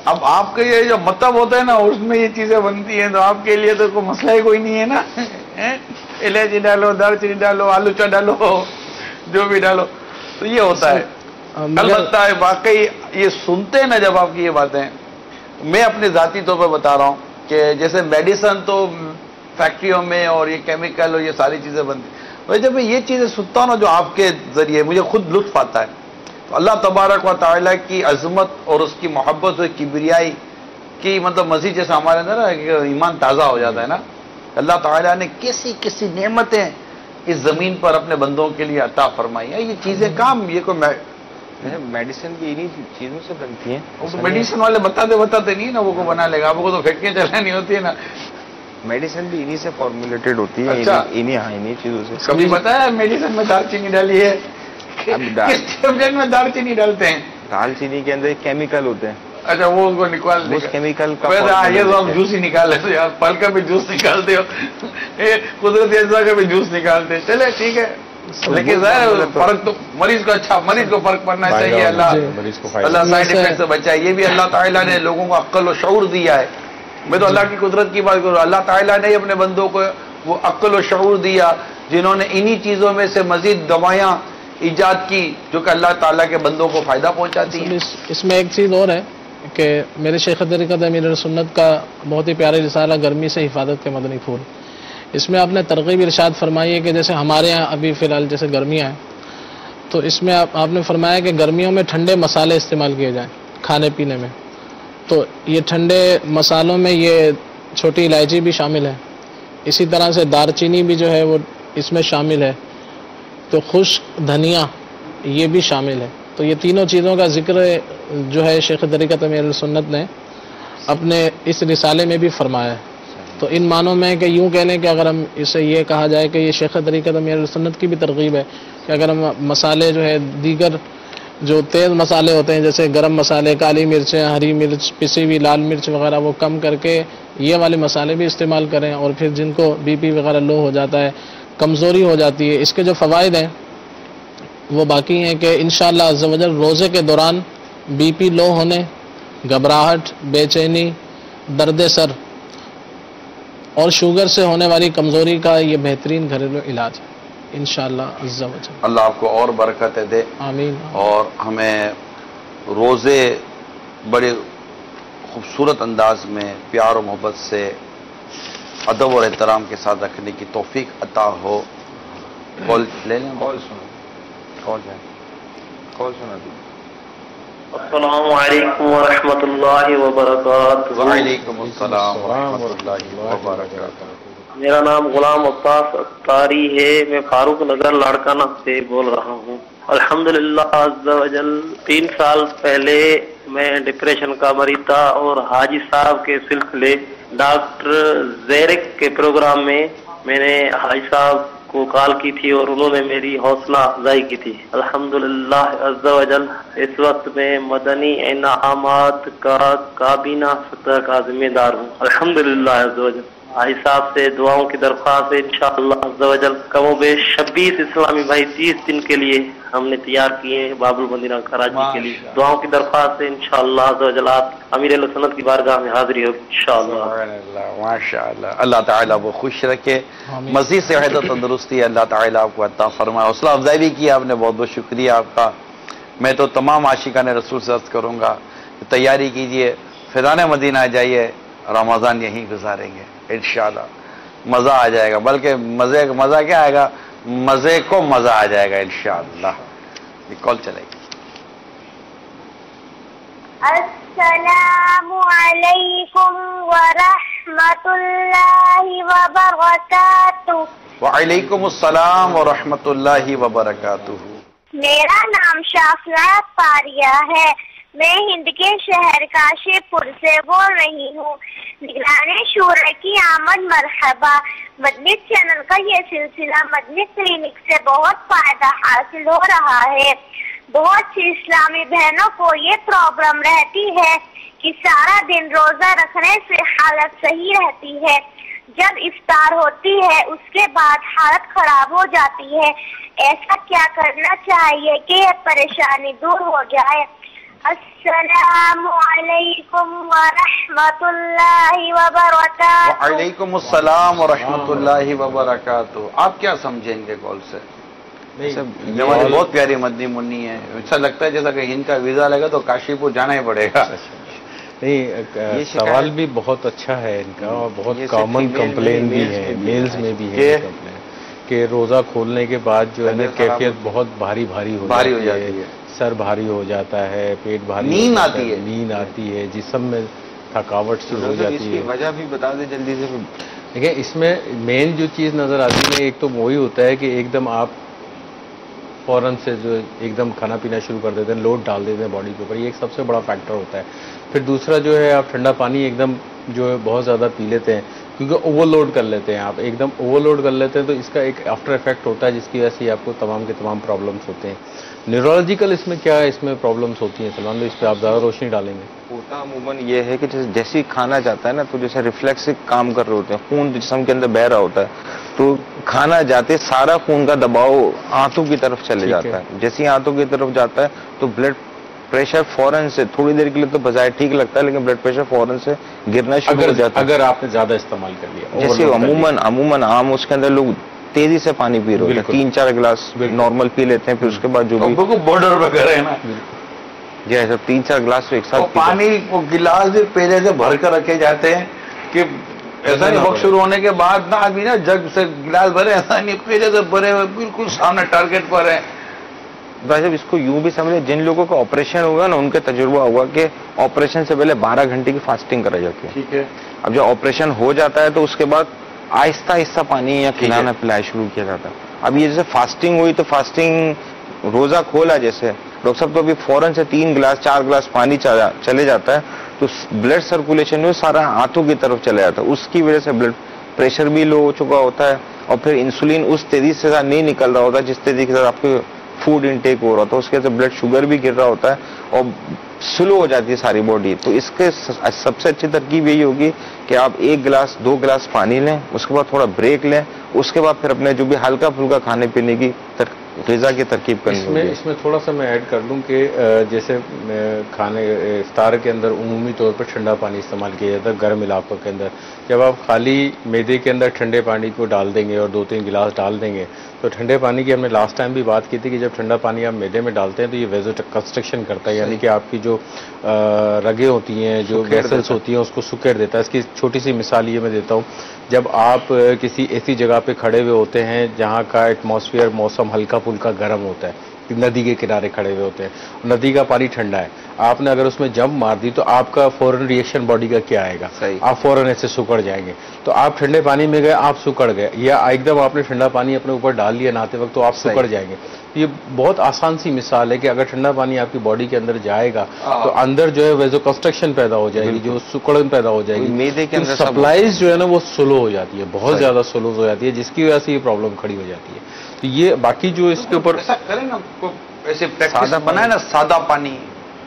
اب آپ کا یہ جو مطلب ہوتا ہے نا اس میں یہ چیزیں بنتی ہیں تو آپ کے لیے تو کوئی مسئلہ ہی کوئی نہیں ہے نا. الائچی ڈالو، دار چینی ڈالو، آلوچا ڈالو، جو بھی ڈالو، تو یہ ہوتا ہے. البتہ واقعی یہ سنتے ہیں نا جب آپ کی یہ باتیں، میں اپنے ذاتی طور پر بتا رہا ہوں کہ جیسے میڈیسن تو فیکٹریوں میں اور یہ کیمیکل اور یہ ساری چیزیں بنتی، اور جب میں یہ چیزیں سنتا ہوں نا جو آپ کے ذریعے مجھے خود لطف آتا ہے. تو اللہ تبارک و تعالیٰ کی عظمت اور اس کی محبت اور کبریائی کی مطلب مزید جیسے ہمارے اندر نا ایمان تازہ ہو جاتا ہے نا. اللہ تعالیٰ نے کیسی نعمتیں اس زمین پر اپنے بندوں کے لیے عطا فرمائی ہیں. یہ چیزیں کام یہ کوئی میڈیسن بھی انہی چیزوں سے بنتی ہیں. میڈیسن والے بتاتے نہیں نا، وہ کو بنا لے گا، آپ کو تو فیکٹریاں چلانی ہوتی ہے نا. میڈیسن بھی انہی سے فارمولیٹڈ ہوتی ہے. اچھا، انہی چیزوں سے. کبھی بتایا میڈیسن میں دار چینی ڈالی ہے؟ کس ٹیبلٹ میں دار چینی ڈالتے ہیں؟ دال چینی کے اندر کیمیکل ہوتے ہیں. اچھا وہ ان کو نکال دیں. اس کیمیکل کا یہ تو آپ جوس ہی نکال لیتے یار، پھل کا بھی جوس نکالتے ہو، قدرتی اجزاء کا بھی جوس نکالتے. چلے ٹھیک ہے، لیکن فرق تو مریض کو مریض کو فرق پڑنا چاہیے. اللہ سائڈ افیکٹ سے بچائے. یہ بھی اللہ تعالیٰ نے لوگوں کو عقل و شعور دیا ہے. میں تو اللہ کی قدرت کی بات کروں. اللہ تعالیٰ نے اپنے بندوں کو وہ عقل و شعور دیا جنہوں نے انہی چیزوں میں سے مزید دوائیاں ایجاد کی جو کہ اللہ تعالیٰ کے بندوں کو فائدہ پہنچاتی ہیں. اس میں ایک چیز اور ہے کہ میرے شیخ طریقت امیر سنت کا بہت ہی پیارا رسالہ گرمی سے حفاظت کے مدنی پھول، اس میں آپ نے ترغیب ارشاد فرمائی ہے کہ جیسے ہمارے یہاں ابھی فی الحال جیسے گرمیاں ہیں تو اس میں آپ نے فرمایا کہ گرمیوں میں ٹھنڈے مسالے استعمال کیے جائیں کھانے پینے میں. تو یہ ٹھنڈے مسالوں میں یہ چھوٹی الائچی بھی شامل ہے، اسی طرح سے دار چینی بھی جو ہے وہ اس میں شامل ہے، تو خشک دھنیا یہ بھی شامل ہے. تو یہ تینوں چیزوں کا ذکر جو ہے شیخ طریقت امیر سنت نے اپنے اس رسالے میں بھی فرمایا ہے. تو ان معنوں میں کہ یوں کہہ لیں کہ اگر ہم اسے یہ کہا جائے کہ یہ شیخ طریقت امیر سنت کی بھی ترغیب ہے کہ اگر ہم مسالے جو ہے دیگر جو تیز مسالے ہوتے ہیں جیسے گرم مسالے، کالی مرچیں، ہری مرچ، پسی ہوئی لال مرچ وغیرہ وہ کم کر کے یہ والے مسالے بھی استعمال کریں. اور پھر جن کو بی پی وغیرہ لو ہو جاتا ہے، کمزوری ہو جاتی ہے، اس کے جو فوائد ہیں وہ باقی ہیں کہ انشاءاللہ عز و جل روزے کے دوران بی پی لو ہونے، گھبراہٹ، بے چینی، درد سر اور شوگر سے ہونے والی کمزوری کا یہ بہترین گھریلو علاج ہے انشاءاللہ عز و جل. اللہ آپ کو اور برکتیں دے. آمین. اور ہمیں روزے بڑے خوبصورت انداز میں پیار و محبت سے ادب اور احترام کے ساتھ رکھنے کی توفیق عطا ہو. کال لے لیں. کال سنا دی. السلام علیکم ورحمۃ اللہ وبرکاتہ. وعلیکم السلام ورحمۃ اللہ وبرکاتہ. میرا نام غلام عباس اختاری ہے. میں فاروق نگر لاڑکانہ سے بول رہا ہوں. الحمدللہ عز و جل 3 سال پہلے میں ڈپریشن کا مریض تھا اور حاجی صاحب کے سلسلے ڈاکٹر زیرک کے پروگرام میں نے حاجی صاحب کو کال کی تھی اور انہوں نے میری حوصلہ افزائی کی تھی. الحمدللہ عز و جل اس وقت میں مدنی انعامات کا کابینہ صدر کا ذمہ دار ہوں. الحمدللہ عز و جل حاجی صاحب سے دعاؤں کی درخواست ہے. انشاءاللہ عز و جل کم و بیش 26 اسلامی بھائی 30 دن کے لیے ہم نے تیار کیے ہیں باب المدینہ کراچی کے لیے. دعاؤں کی درخواست ہے. انشاءاللہ عز و جل آپ امیر اہل سنت کی بارگاہ میں حاضری ہوگی انشاءاللہ. ماشاءاللہ. اللہ تعالیٰ وہ خوش رکھے, مزید صحت و تندرستی اللہ تعالیٰ آپ کو عطا فرمائے. حوصلہ افزائی بھی کی آپ نے, بہت بہت شکریہ آپ کا. میں تو تمام عاشقان رسول سے عرض کروں گا تیاری کیجئے, فیضان مدینہ جائیے, رمضان یہیں گزاریں گے انشاءاللہ. مزہ آ جائے گا, بلکہ مزہ کیا آئے گا, مزے کو مزہ آ جائے گا انشاءاللہ. یہ کال چلے گی. السلام علیکم ورحمۃ اللہ وبرکاتہ. وعلیکم السلام ورحمۃ اللہ وبرکاتہ. میرا نام شافنا پاریہ ہے. میں ہند کے شہر کاشی پور سے بول رہی ہوں. نگران شورا کی آمد مرحبا. مدنی چینل کا یہ سلسلہ مدنی کلینک سے بہت فائدہ حاصل ہو رہا ہے. بہت سی اسلامی بہنوں کو یہ پرابلم رہتی ہے کہ سارا دن روزہ رکھنے سے حالت صحیح رہتی ہے, جب افطار ہوتی ہے اس کے بعد حالت خراب ہو جاتی ہے. ایسا کیا کرنا چاہیے کہ یہ پریشانی دور ہو جائے؟ السلام علیکم ورحمۃ اللہ وبرکاتہ. وعلیکم السلام ورحمۃ اللہ وبرکاتہ. آپ کیا سمجھیں گے کال سے؟ ہماری بہت پیاری مدنی منی ہے. ایسا لگتا ہے جیسا کہ ہند کا ویزا لگا تو کاشی پور جانا ہی پڑے گا. نہیں, سوال بھی بہت اچھا ہے ان کا, اور بہت کامن کمپلین بھی ہے, میلز میں بھی ہے کہ روزہ کھولنے کے بعد جو ہے نا کیفیت بہت بھاری ہو جاتی ہے, سر بھاری ہو جاتا ہے, پیٹ بھاری, نیند آتی ہے, جسم میں تھکاوٹ سی ہو جاتی ہے. وجہ بھی بتا دیں جلدی سے. دیکھیں اس میں مین جو چیز نظر آتی ہے, ایک تو وہی ہوتا ہے کہ ایک دم آپ فوراً سے جو ایک دم کھانا پینا شروع کر دیتے ہیں, لوڈ ڈال دیتے ہیں باڈی کے اوپر, یہ ایک سب سے بڑا فیکٹر ہوتا ہے. پھر دوسرا جو ہے آپ ٹھنڈا پانی ایک دم جو ہے بہت زیادہ پی لیتے ہیں, کیونکہ اوور لوڈ کر لیتے ہیں آپ, ایک دم اوور لوڈ کر لیتے ہیں, تو اس کا ایک آفٹر افیکٹ ہوتا ہے جس کی وجہ سے آپ کو تمام کے تمام پرابلمس ہوتے ہیں. نیورولوجیکل اس میں کیا ہے, اس میں پرابلمس ہوتی ہیں سلمان بھائی, اس پہ آپ زیادہ روشنی ڈالیں گے. ہوتا عموماً یہ ہے کہ جیسے ہی کھانا جاتا ہے نا, تو جیسے ریفلیکس کام کر رہے ہوتے ہیں, خون جسم کے اندر بہ رہا ہوتا ہے, تو کھانا جاتے سارا خون کا دباؤ آنتوں کی طرف چلے جاتا ہے. جیسے ہی آنتوں کی طرف جاتا ہے تو بلڈ پریشر فوراً سے, تھوڑی دیر کے لیے تو بظاہر ٹھیک لگتا ہے, لیکن بلڈ پریشر فوراً سے گرنا شروع ہو جاتا ہے اگر آپ نے زیادہ استعمال کر لیا. جیسے عموماً عام اس کے اندر لوگ تیزی سے پانی پی رہے ہوتے ہیں, 3-4 گلاس نارمل پی لیتے ہیں, پھر اس کے بعد جو بھی بارڈر پہ کرے نا جی ایسا 3-4 گلاس ایک ساتھ پانی وہ گلاس بھی پہلے سے بھر کر رکھے جاتے ہیں کہ ایسا نہیں وقت شروع ہونے کے بعد نہ آدمی نا جگ سے گلاس بھرے, ایسا نہیں پہلے سے بھرے ہوئے بالکل سامنے ٹارگیٹ پر ہے. بھائی صاحب اس کو یوں بھی سمجھے, جن لوگوں کا آپریشن ہوگا نا ان کا تجربہ ہوگا کہ آپریشن سے پہلے 12 گھنٹے کی فاسٹنگ کرائی جاتی ہے. ٹھیک ہے. اب جو آپریشن ہو جاتا ہے تو اس کے بعد آہستہ آہستہ پانی یا کھلانا پلایا شروع کیا جاتا ہے. اب یہ جیسے فاسٹنگ ہوئی تو فاسٹنگ روزہ کھولا جیسے ڈاکٹر صاحب تو ابھی فوراً سے 3 گلاس 4 گلاس پانی چلے جاتا ہے, تو بلڈ سرکولیشن جو سارا ہاتھوں کی طرف چلے جاتا ہے. اس کی وجہ سے بلڈ پریشر بھی لو ہو چکا ہوتا ہے, اور پھر انسولین اس تیزی سے نہیں نکل رہا ہوتا جس تیزی کے ساتھ آپ کے فوڈ انٹیک ہو رہا تھا, اس کے ساتھ بلڈ شوگر بھی گر رہا ہوتا ہے اور سلو ہو جاتی ہے ساری باڈی. تو اس کے سب سے اچھی ترکیب یہی ہوگی کہ آپ 1 گلاس 2 گلاس پانی لیں, اس کے بعد تھوڑا بریک لیں, اس کے بعد پھر اپنے جو بھی ہلکا پھلکا کھانے پینے کی غذا کی ترکیب کرنی ہوگی. اس میں تھوڑا سا میں ایڈ کر دوں کہ جیسے کھانے افطار کے اندر عمومی طور پر ٹھنڈا پانی استعمال کیا جاتا ہے گرم علاقوں کے اندر. جب آپ خالی میدے کے اندر ٹھنڈے پانی کو ڈال دیں گے اور 2-3 گلاس ڈال دیں گے, تو ٹھنڈے پانی کی ہم نے لاسٹ ٹائم بھی بات کی تھی کہ جب ٹھنڈا پانی آپ میدے میں ڈالتے ہیں تو یہ ویزو کنسٹرکشن کرتا ہے, یعنی کہ آپ کی جو رگیں ہوتی ہیں, جو ویسلس ہوتی ہیں, اس کو سکیڑ دیتا ہے. اس کی چھوٹی سی مثال یہ میں دیتا ہوں, جب آپ کسی ایسی جگہ پہ کھڑے ہوئے ہوتے ہیں جہاں کا ایٹماسفیئر موسم ہلکا پھلکا گرم ہوتا ہے, ندی کے کنارے کھڑے ہوئے ہوتے ہیں, ندی کا پانی ٹھنڈا ہے, آپ نے اگر اس میں جمپ مار دی تو آپ کا فوراً ریئیکشن باڈی کا کیا آئے گا؟ آپ فوراً ایسے سکڑ جائیں گے. تو آپ ٹھنڈے پانی میں گئے, آپ سکڑ گئے, یا ایک دم آپ نے ٹھنڈا پانی اپنے اوپر ڈال لیا نہاتے وقت تو آپ سکڑ جائیں گے. یہ بہت آسان سی مثال ہے کہ اگر ٹھنڈا پانی آپ کی باڈی کے اندر جائے گا تو اندر جو ہے ویزو کنسٹرکشن پیدا ہو جائے گی, جو سکڑن پیدا ہو جائے گی, سپلائیز جو ہے نا وہ سلو ہو جاتی ہے, بہت زیادہ سلو ہو جاتی ہے, جس کی وجہ سے یہ پرابلم کھڑی ہو جاتی ہے. تو یہ باقی جو اس کے اوپر ایسا کریں نا, ایسے سادہ بنائے نا, سادہ پانی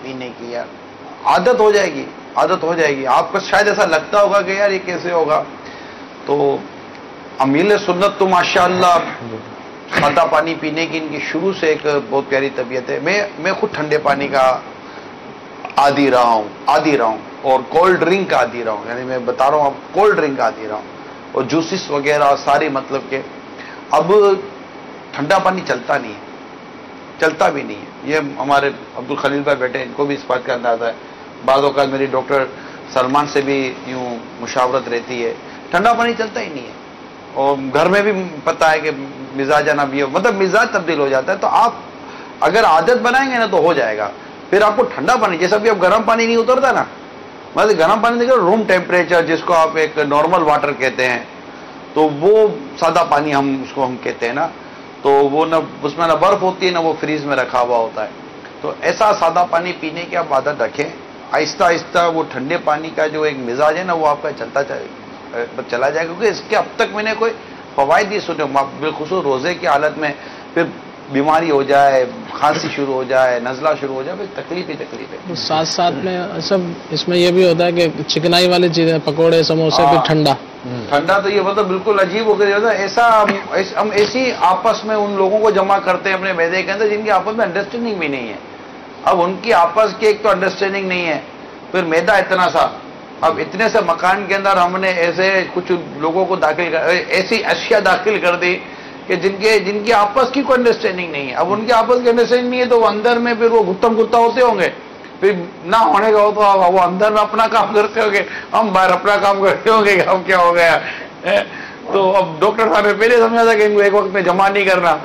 پینے کی, یار عادت ہو جائے گی, عادت ہو جائے گی. آپ کو شاید ایسا لگتا ہوگا کہ یار یہ کیسے ہوگا, تو امیل سنت تو ماشاءاللہ سادہ پانی پینے کی ان کی شروع سے ایک بہت پیاری طبیعت ہے. میں خود ٹھنڈے پانی کا عادی رہا ہوں اور کولڈ ڈرنک کا عادی رہا ہوں. یعنی میں بتا رہا ہوں اب کولڈ ڈرنک کا عادی رہا ہوں, اور جوسز وغیرہ ساری, مطلب کہ اب ٹھنڈا پانی چلتا نہیں ہے, چلتا بھی نہیں ہے. یہ ہمارے عبدالخلیل بھائی بیٹے, ان کو بھی اس بات کا اندازہ ہے. بعض اوقات میری ڈاکٹر سلمان سے بھی یوں مشاورت رہتی ہے, ٹھنڈا پانی چلتا ہی نہیں ہے. اور گھر میں بھی پتہ ہے کہ مزاج نا بھی, مطلب مزاج تبدیل ہو جاتا ہے. تو آپ اگر عادت بنائیں گے نا تو ہو جائے گا. پھر آپ کو ٹھنڈا پانی, جیسا بھی اب گرم پانی نہیں اترتا نا, مطلب گرم پانی دیکھو روم ٹیمپریچر, جس کو آپ ایک نارمل واٹر کہتے ہیں, تو وہ سادہ پانی اس کو ہم کہتے ہیں نا, تو وہ نہ اس میں نہ برف ہوتی ہے نہ وہ فریز میں رکھا ہوا ہوتا ہے. تو ایسا سادہ پانی پینے کی آپ عادت رکھیں. آہستہ آہستہ وہ ٹھنڈے پانی کا جو ایک مزاج ہے نا وہ آپ کا چلا جائے گا. کیونکہ اس کے اب تک میں نے کوئی فوائد نہیں سنے, بالخصوص روزے کی حالت میں پھر بیماری ہو جائے, کھانسی شروع ہو جائے, نزلہ شروع ہو جائے, پھر تکلیف ہی تکلیف ہے. ساتھ ساتھ میں سب اس میں یہ بھی ہوتا ہے کہ چکنائی والی چیزیں, پکوڑے, سموسے, پھر ٹھنڈا. تو یہ مطلب بالکل عجیب ہو گیا. ایسا ہم ایسی آپس میں ان لوگوں کو جمع کرتے ہیں اپنے معدے کے اندر جن کی آپس میں انڈرسٹینڈنگ بھی نہیں ہے. اب ان کی آپس کی ایک تو انڈرسٹینڈنگ نہیں ہے, پھر معدہ اتنا سا, اب اتنے سے مکان کے اندر ہم نے ایسے کچھ لوگوں کو داخل کر, ایسی اشیاء داخل کر دی کہ جن کی آپس کی کوئی انڈرسٹینڈنگ نہیں ہے. اب ان کی آپس کی انڈرسٹینڈنگ نہیں ہے تو وہ اندر میں پھر وہ گھتم گتا ہوتے ہوں گے. پھر نہ ہونے کا ہو تو وہ اندر میں اپنا کام کرتے ہوں گے, ہم باہر اپنا کام کرتے ہوں گے کہ اب کیا ہو گیا. تو اب ڈاکٹر صاحب نے پہلے سمجھا تھا کہ ان کو ایک وقت میں جمع نہیں کرنا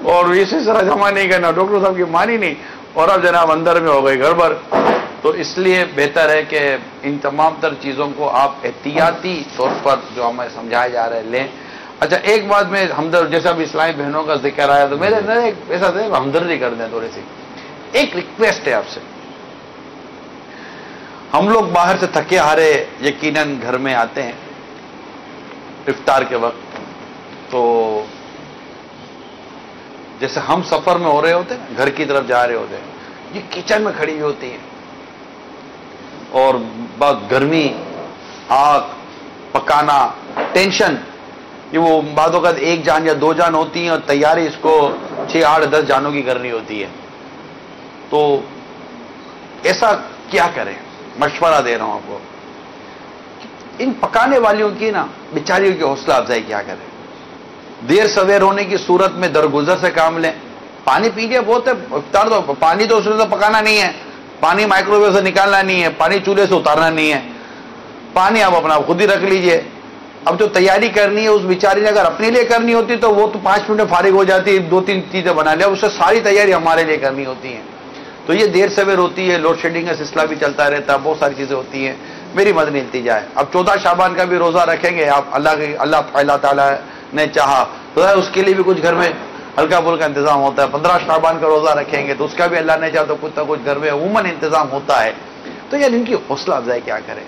اور اسی طرح جمع نہیں کرنا, ڈاکٹر صاحب کی مانی نہیں, اور اب جناب اندر میں ہو گئی گڑبڑ. تو اس لیے بہتر ہے کہ ان تمام تر چیزوں کو آپ احتیاطی طور پر جو ہمیں سمجھایا جا رہا ہے لیں. اچھا ایک بات میں ہمدرد, جیسا بھی اسلامی بہنوں کا ذکر آیا تو میرے اندر ایک ایسا تھا ہمدردی کر دیں تھوڑی سی. ایک ریکویسٹ ہے آپ سے, ہم لوگ باہر سے تھکے ہارے یقیناً گھر میں آتے ہیں افطار کے وقت, تو جیسے ہم سفر میں ہو رہے ہوتے ہیں, گھر کی طرف جا رہے ہوتے ہیں, یہ کچن میں کھڑی ہوئی ہوتی ہیں اور بہت گرمی, آگ پکانا, ٹینشن. یہ وہ بعض اوقات ایک جان یا دو جان ہوتی ہیں اور تیاری اس کو 6, 8, 10 جانوں کی کرنی ہوتی ہے. تو ایسا کیا کریں, مشورہ دے رہا ہوں آپ کو. ان پکانے والیوں کی نا بیچاریوں کی حوصلہ افزائی کیا کریں. دیر سویر ہونے کی صورت میں درگزر سے کام لیں. پانی پیجیے بہت ہے, افطار تو پانی تو اس نے تو پکانا نہیں ہے, پانی مائکرو ویو سے نکالنا نہیں ہے, پانی چولہے سے اتارنا نہیں ہے, پانی آپ اپنا خود ہی رکھ لیجئے. اب جو تیاری کرنی ہے اس بیچاری نے اگر اپنے لیے کرنی ہوتی تو وہ تو 5 منٹ میں فارغ ہو جاتی, 2-3 چیزیں بنا لیا, اس سے ساری تیاری ہمارے لیے کرنی ہوتی ہیں. تو یہ دیر سویر ہوتی ہے, لوڈ شیڈنگ کا سلسلہ بھی چلتا رہتا ہے, بہت ساری چیزیں ہوتی ہیں. میری مدنی التجا ہے, اب 14 شعبان کا بھی روزہ رکھیں گے آپ, اللہ تعالیٰ نے چاہا تو اس کے لیے بھی کچھ گھر میں ہلکا پھلکا انتظام ہوتا ہے. 15 شعبان کا روزہ رکھیں گے تو اس کا بھی اللہ نے چاہا تو کچھ نہ کچھ گھر میں عموماً انتظام ہوتا ہے. تو یار ان کی حوصلہ افزائی کیا کریں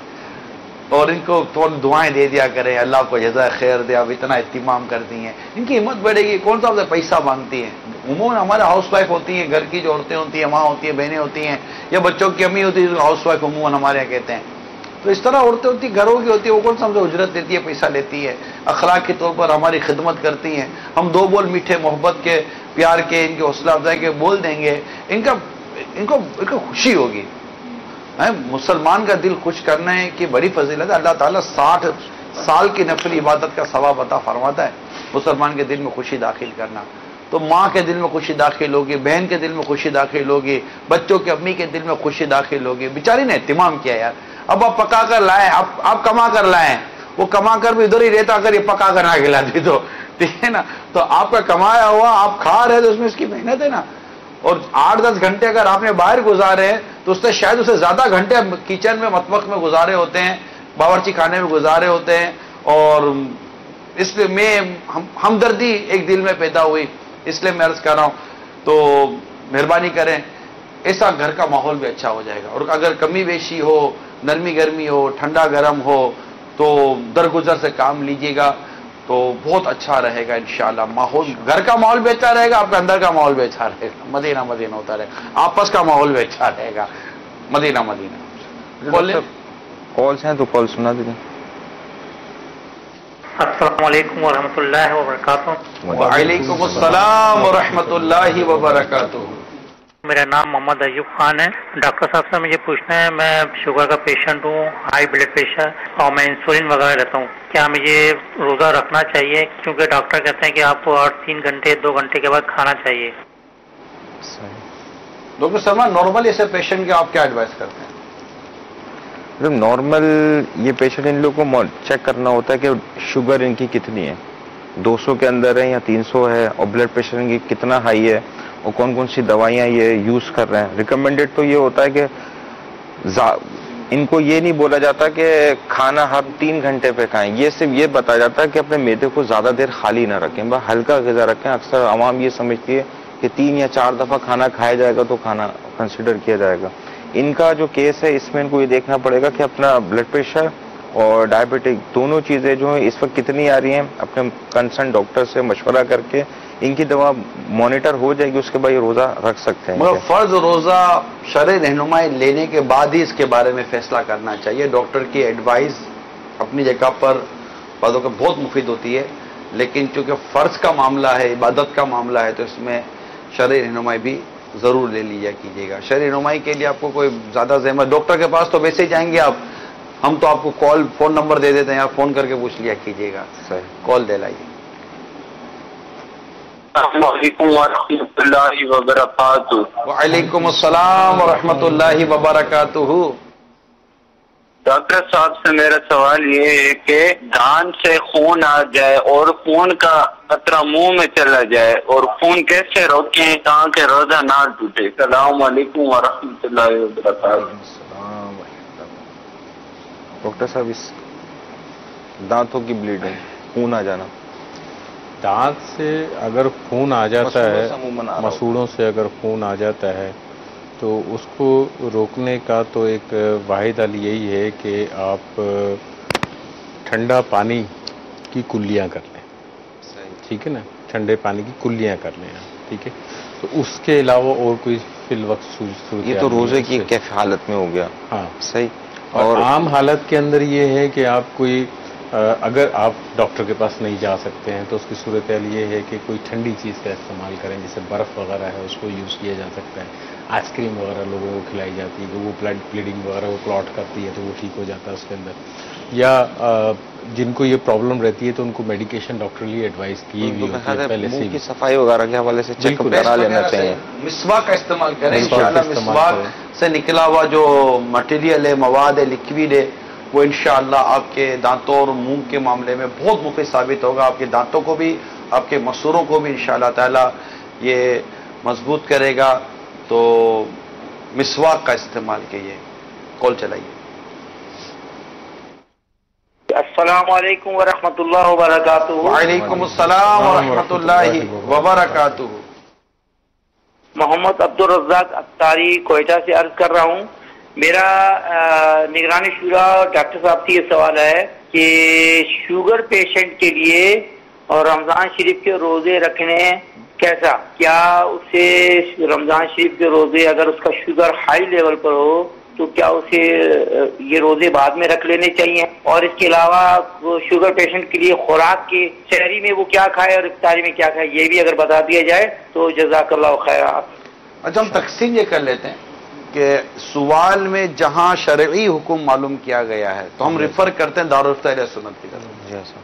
اور ان کو تھوڑی دعائیں دے دیا کریں, اللہ کو جزائے خیر دے, آپ اتنا اہتمام کرتی ہیں, ان کی ہمت بڑھے گی. کون سا پیسہ مانگتی ہیں, عموماً ہمارے ہاؤس وائف ہوتی ہیں, گھر کی جو عورتیں ہوتی ہیں, ماں ہوتی ہیں, بہنیں ہوتی ہیں, یا بچوں کی امی ہوتی ہے, ہاؤس وائف عموماً ہمارے یہاں کہتے ہیں. تو اس طرح عورتیں ہوتی ہیں, گھروں کی ہوتی ہے, وہ کون سا ہم سے اجرت لیتی ہے, پیسہ لیتی ہے, اخلاق کے طور پر ہماری خدمت کرتی ہیں. ہم 2 بول میٹھے محبت کے, پیار کے, ان کی حوصلہ افزائی کے بول دیں گے, ان کو خوشی ہوگی. مسلمان کا دل خوش کرنے کی بڑی فضیلت ہے. اللہ تعالیٰ 60 سال کی نفلی عبادت کا ثواب عطا فرماتا ہے مسلمان کے دل میں خوشی داخل کرنا. تو ماں کے دل میں خوشی داخل ہوگی, بہن کے دل میں خوشی داخل ہوگی, بچوں کے امی کے دل میں خوشی داخل ہوگی. بیچاری نے اہتمام کیا یار, اب آپ پکا کر لائیں, آپ کما کر لائیں, وہ کما کر بھی ادھر ہی رہتا, اگر یہ پکا کر نہ کھلاتی تو ٹھیک ہے نا. تو آپ کا کمایا ہوا آپ کھا رہے تو اس میں اس کی محنت ہے نا. اور 8-10 گھنٹے اگر آپ نے باہر گزارے ہیں تو تو اس نے شاید اسے زیادہ گھنٹے کچن میں مطبخ میں گزارے ہوتے ہیں، باورچی خانے میں گزارے ہوتے ہیں، اور اس لیے میں ہمدردی ایک دل میں پیدا ہوئی، اس لیے میں عرض کر رہا ہوں تو مہربانی کریں، ایسا گھر کا ماحول بھی اچھا ہو جائے گا. اور اگر کمی بیشی ہو، نرمی گرمی ہو، ٹھنڈا گرم ہو، تو درگزر سے کام لیجیے گا تو بہت اچھا رہے گا انشاءاللہ. ماحول گھر کا ماحول بھی اچھا رہے گا، آپ کا اندر کا ماحول بھی اچھا رہے گا، مدینہ مدینہ ہوتا رہے گا، آپس کا ماحول بھی اچھا رہے گا، مدینہ مدینہ. کالس ہیں تو کال سنا دیجیے. السلام علیکم ورحمۃ اللہ وبرکاتہ. وعلیکم السلام ورحمۃ اللہ وبرکاتہ. میرا نام محمد ایوب خان ہے. ڈاکٹر صاحب سے مجھے پوچھنا ہے، میں شوگر کا پیشنٹ ہوں، ہائی بلڈ پریشر، اور میں انسولین وغیرہ لیتا ہوں. کیا مجھے روزہ رکھنا چاہیے؟ کیونکہ ڈاکٹر کہتے ہیں کہ آپ کو 3 گھنٹے 2 گھنٹے کے بعد کھانا چاہیے. ڈاکٹر سلمان، نارمل ایسے پیشنٹ کے آپ کیا ایڈوائز کرتے ہیں؟ نارمل یہ پیشنٹ ان لوگوں کو چیک کرنا ہوتا ہے کہ شوگر ان کی کتنی ہے، 200 کے اندر ہے یا 300 ہے، اور بلڈ پریشر ان کی کتنا ہائی ہے، اور کون کون سی دوائیاں یہ یوز کر رہے ہیں. ریکمینڈیڈ تو یہ ہوتا ہے کہ ان کو یہ نہیں بولا جاتا کہ کھانا ہم 3 گھنٹے پہ کھائیں، یہ صرف یہ بتایا جاتا ہے کہ اپنے معدے کو زیادہ دیر خالی نہ رکھیں، بس ہلکا غذا رکھیں. اکثر عوام یہ سمجھتی ہے کہ 3 یا 4 دفعہ کھانا کھایا جائے گا تو کھانا کنسیڈر کیا جائے گا. ان کا جو کیس ہے اس میں ان کو یہ دیکھنا پڑے گا کہ اپنا بلڈ پریشر اور ڈائبٹک دونوں چیزیں جو ہیں اس وقت کتنی آ رہی ہیں، اپنے کنسرن ڈاکٹر سے مشورہ کر کے ان کی دوا مانیٹر ہو جائے گی، اس کے بعد یہ روزہ رکھ سکتے ہیں. مگر فرض روزہ شرعی رہنمائی لینے کے بعد ہی اس کے بارے میں فیصلہ کرنا چاہیے. ڈاکٹر کی ایڈوائز اپنی جگہ پر بعضوں کو بہت مفید ہوتی ہے، لیکن چونکہ فرض کا معاملہ ہے، عبادت کا معاملہ ہے، تو اس میں شرعی رہنمائی بھی ضرور لے لیا کیجیے گا. شرعی رہنمائی کے لیے آپ کو کوئی زیادہ زحمت، ڈاکٹر کے پاس تو ویسے ہی جائیں گے آپ، ہم تو آپ کو فون نمبر دے دیتے ہیں، آپ فون کر کے پوچھ لیا کیجیے گا، کال دے لائیے. السلام علیکم ورحمۃ اللہ وبرکاتہ. وعلیکم السلام ورحمۃ اللہ وبرکاتہ. ڈاکٹر صاحب سے میرا سوال یہ ہے کہ دان سے خون آ جائے اور خون کا قطرہ منہ میں چلا جائے، اور خون کیسے روکیں تاکہ روزہ نہ ٹوٹے؟ السلام علیکم ورحمۃ اللہ وبرکاتہ. ڈاکٹر صاحب اس دانتوں کی بلیڈنگ، خون آ جانا، دانت سے اگر خون آ جاتا ہے، مسوڑوں سے اگر خون آ جاتا ہے تو اس کو روکنے کا تو ایک واحد حل یہی ہے کہ آپ ٹھنڈا پانی کی کلیاں کر لیں. ٹھیک ہے نا، ٹھنڈے پانی کی کلیاں کر لیں. ٹھیک ہے، تو اس کے علاوہ اور کوئی فی الوقت یہ تو روزے کی کیف حالت میں ہو گیا. ہاں صحیح. اور عام حالت کے اندر یہ ہے کہ آپ کوئی اگر آپ ڈاکٹر کے پاس نہیں جا سکتے ہیں تو اس کی صورتحال یہ ہے کہ کوئی ٹھنڈی چیز کا استعمال کریں، جیسے برف وغیرہ ہے اس کو یوز کیا جا سکتا ہے. آئس کریم وغیرہ لوگوں کو کھلائی جاتی ہے کہ وہ بلیڈنگ وغیرہ وہ کلاٹ کرتی ہے تو وہ ٹھیک ہو جاتا ہے اس کے اندر. یا جن کو یہ پرابلم رہتی ہے تو ان کو میڈیکیشن ڈاکٹرلی ایڈوائز کی ہوئی ہوتی ہے پہلے سے. کی صفائی وغیرہ کے حوالے سے چیک اپ کرا لینا چاہیے. مسواک کا استعمال کریں انشاءاللہ. مسواک سے نکلا ہوا جو مٹیریل ہے، مواد ہے، لکوڈ ہے، وہ انشاءاللہ آپ کے دانتوں اور منہ کے معاملے میں بہت مفید ثابت ہوگا. آپ کے دانتوں کو بھی، آپ کے مسوروں کو بھی انشاءاللہ تعالی یہ مضبوط کرے گا. تو مسواک کا استعمال کیجیے. کال چلائیے. السلام علیکم ورحمۃ اللہ وبرکاتہ. وعلیکم السلام ورحمۃ اللہ وبرکاتہ. محمد عبدالرزاق اختاری کوئٹہ سے عرض کر رہا ہوں. میرا نگرانی شورا ڈاکٹر صاحب سے یہ سوال ہے کہ شوگر پیشنٹ کے لیے اور رمضان شریف کے روزے رکھنے کیسا؟ کیا اسے رمضان شریف کے روزے اگر اس کا شوگر ہائی لیول پر ہو تو کیا اسے یہ روزے بعد میں رکھ لینے چاہیے؟ اور اس کے علاوہ شوگر پیشنٹ کے لیے خوراک کی سحری میں وہ کیا کھائے اور افطاری میں کیا کھائے، یہ بھی اگر بتا دیا جائے تو جزاک اللہ خیر. اچھا، ہم تقسیم یہ کر لیتے ہیں کہ سوال میں جہاں شرعی حکم معلوم کیا گیا ہے تو ہم ریفر کرتے ہیں دارالفتہ اہل سنت کی طرف،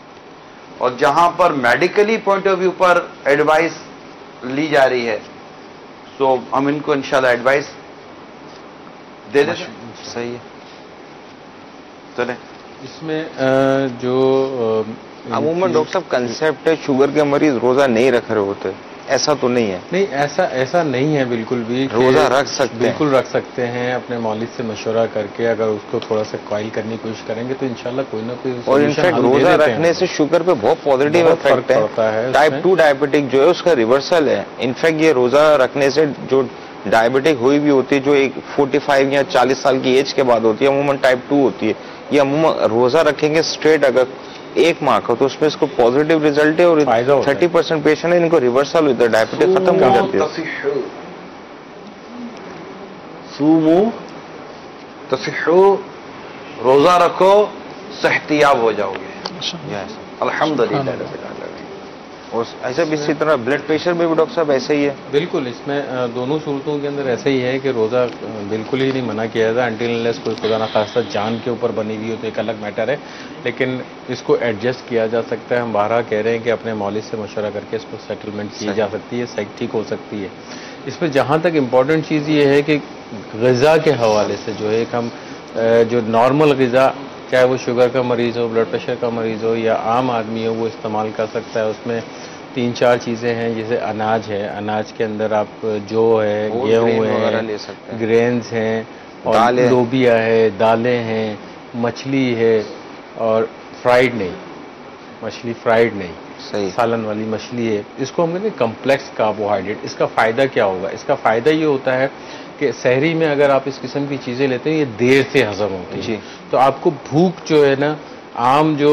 اور جہاں پر میڈیکلی پوائنٹ آف ویو پر ایڈوائس لی جا رہی ہے تو ہم ان کو انشاءاللہ ایڈوائس دے دیں. صحیح ہے. چلیں اس میں جو عموماً ڈاکٹر صاحب کنسیپٹ ہے شوگر کے مریض روزہ نہیں رکھ رہے ہوتے، ایسا تو نہیں ہے؟ نہیں، ایسا نہیں ہے بالکل بھی. روزہ رکھ سکتے ہیں؟ بالکل رکھ سکتے ہیں، اپنے مولد سے مشورہ کر کے اگر اس کو تھوڑا سا قائل کرنے کی کوشش کریں گے تو انشاءاللہ کوئی نہ کوئی اور انفیکٹ روزہ رکھنے سے شوگر پہ بہت پازیٹیو افیکٹ ہے. ٹائپ 2 ڈائبٹک جو ہے اس کا ریورسل ہے. انفیکٹ یہ روزہ رکھنے سے جو ڈائبٹک ہوئی بھی ہوتی ہے، جو ایک 45 یا 40 سال کی ایج کے بعد ہوتی ہے، عموماً ٹائپ 2 ہوتی ہے. یہ عموماً روزہ رکھیں گے اسٹریٹ اگر 1 ماہ کا تو اس میں اس کو پازیٹیو ریزلٹ ہے، اور 30% پیشنٹ ہے ان کو ریورسل ہوتا ہے، ڈائبٹک ختم ہو جاتی ہے. سومو تصحو، روزہ رکھو صحتیاب ہو جاؤ گے. الحمدللہ. اور ایسا بھی اسی طرح بلڈ پریشر میں بھی ڈاکٹر صاحب ایسا ہی ہے؟ بالکل، اس میں دونوں صورتوں کے اندر ایسا ہی ہے کہ روزہ بالکل ہی نہیں منع کیا جاتا انٹل انلیس کوئی خدا نخواستہ جان کے اوپر بنی ہوئی ہو تو ایک الگ میٹر ہے، لیکن اس کو ایڈجسٹ کیا جا سکتا ہے. ہم بارہا کہہ رہے ہیں کہ اپنے مولد سے مشورہ کر کے اس کو سیٹلمنٹ کی جا سکتی ہے، صحیح ٹھیک ہو سکتی ہے. اس میں جہاں تک امپورٹنٹ چیز یہ ہے کہ غذا کے حوالے سے جو ہے ہم جو نارمل غذا، چاہے وہ شوگر کا مریض ہو، بلڈ پریشر کا مریض ہو یا عام آدمی ہو، وہ استعمال کر سکتا ہے. اس میں 3-4 چیزیں ہیں، جیسے اناج ہے، اناج کے اندر آپ جو ہے گیہوں ہے، گرینز ہیں، اور لوبیا ہے، دالیں ہیں، مچھلی ہے، اور فرائیڈ نہیں، مچھلی فرائیڈ نہیں، سالن والی مچھلی ہے. اس کو ہم کہتے ہیں کمپلیکس کاربوہائیڈریٹ. اس کا فائدہ کیا ہوگا؟ اس کا فائدہ یہ ہوتا ہے کہ سحری میں اگر آپ اس قسم کی چیزیں لیتے ہیں یہ دیر سے ہضم ہوتی ہیں، تو آپ کو بھوک جو ہے نا، عام جو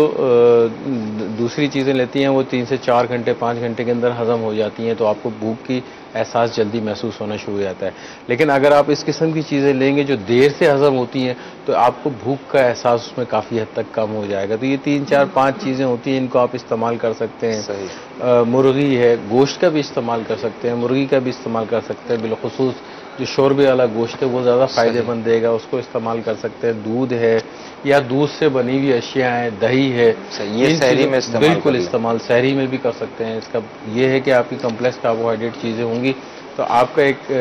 دوسری چیزیں لیتی ہیں وہ 3 سے 4 گھنٹے 5 گھنٹے کے اندر ہضم ہو جاتی ہیں، تو آپ کو بھوک کی احساس جلدی محسوس ہونا شروع ہو جاتا ہے. لیکن اگر آپ اس قسم کی چیزیں لیں گے جو دیر سے ہضم ہوتی ہیں تو آپ کو بھوک کا احساس اس میں کافی حد تک کم ہو جائے گا. تو یہ 3-4-5 چیزیں ہوتی ہیں، ان کو آپ استعمال کر سکتے ہیں. مرغی ہے، گوشت کا بھی استعمال کر سکتے ہیں، مرغی کا بھی استعمال کر سکتے ہیں. بالخصوص جو شوربے والا گوشت ہے وہ زیادہ فائدہ مند دے گا، اس کو استعمال کر سکتے ہیں. دودھ ہے یا دودھ سے بنی ہوئی اشیاء ہیں، دہی ہے، یہ سحری میں بالکل استعمال سحری میں بھی کر سکتے ہیں. اس کا یہ ہے کہ آپ کی کمپلیکس کاربوہائیڈریٹ چیزیں ہوں گی تو آپ کا ایک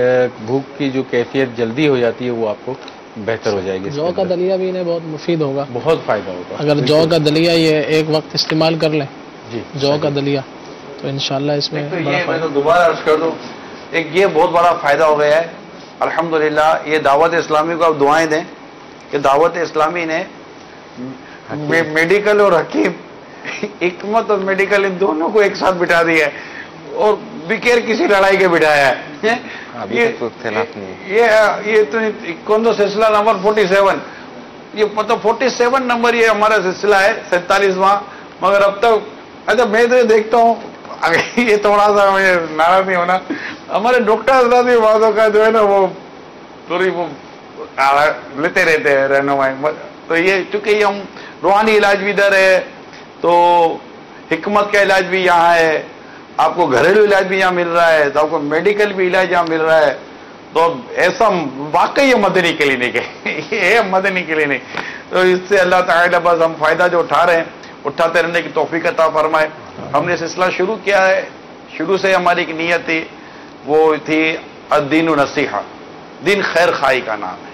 بھوک کی جو کیفیت جلدی ہو جاتی ہے وہ آپ کو بہتر ہو جائے گی. جو کا دلیا بھی انہیں بہت مفید ہوگا، بہت فائدہ ہوگا. اگر جو کا دلیا یہ ایک وقت استعمال کر لیں، جو کا دلیا، تو انشاءاللہ اس میں میں تو دوبارہ عرض کر دوں، ایک یہ بہت بڑا فائدہ ہو گیا ہے الحمدللہ. یہ دعوت اسلامی کو آپ دعائیں دیں کہ دعوت اسلامی نے میڈیکل اور حکیم، حکمت اور میڈیکل، ان دونوں کو ایک ساتھ بٹھا دیا ہے اور بغیر کسی لڑائی کے بٹھایا ہے. یہ تو کون تو سلسلہ نمبر 47، یہ مطلب 47 نمبر یہ ہمارا سلسلہ ہے، 47واں. مگر اب تک اچھا میں تو یہ دیکھتا ہوں، یہ تھوڑا سا مجھے ناراض نہیں ہونا، ہمارے ڈاکٹر حضرات بھی بعضوں کا جو ہے نا وہ تھوڑی وہ لیتے رہتے ہیں رہنمائی. تو یہ چونکہ یہ ہم روحانی علاج بھی ادھر ہے تو حکمت کا علاج بھی یہاں ہے، آپ کو گھریلو علاج بھی یہاں مل رہا ہے، تو آپ کو میڈیکل بھی علاج یہاں مل رہا ہے. تو ایسا واقعی یہ مدنی کلینک ہے، یہ ہے مدنی کلینک. تو اس سے اللہ تعالیٰ بس ہم فائدہ جو اٹھا رہے ہیں اٹھاتے رہنے کی توفیق عطا فرمائے. ہم نے سلسلہ شروع کیا ہے، شروع سے ہماری ایک نیت تھی، وہ تھی الدین نصیحہ، دین خیر خواہی کا نام ہے.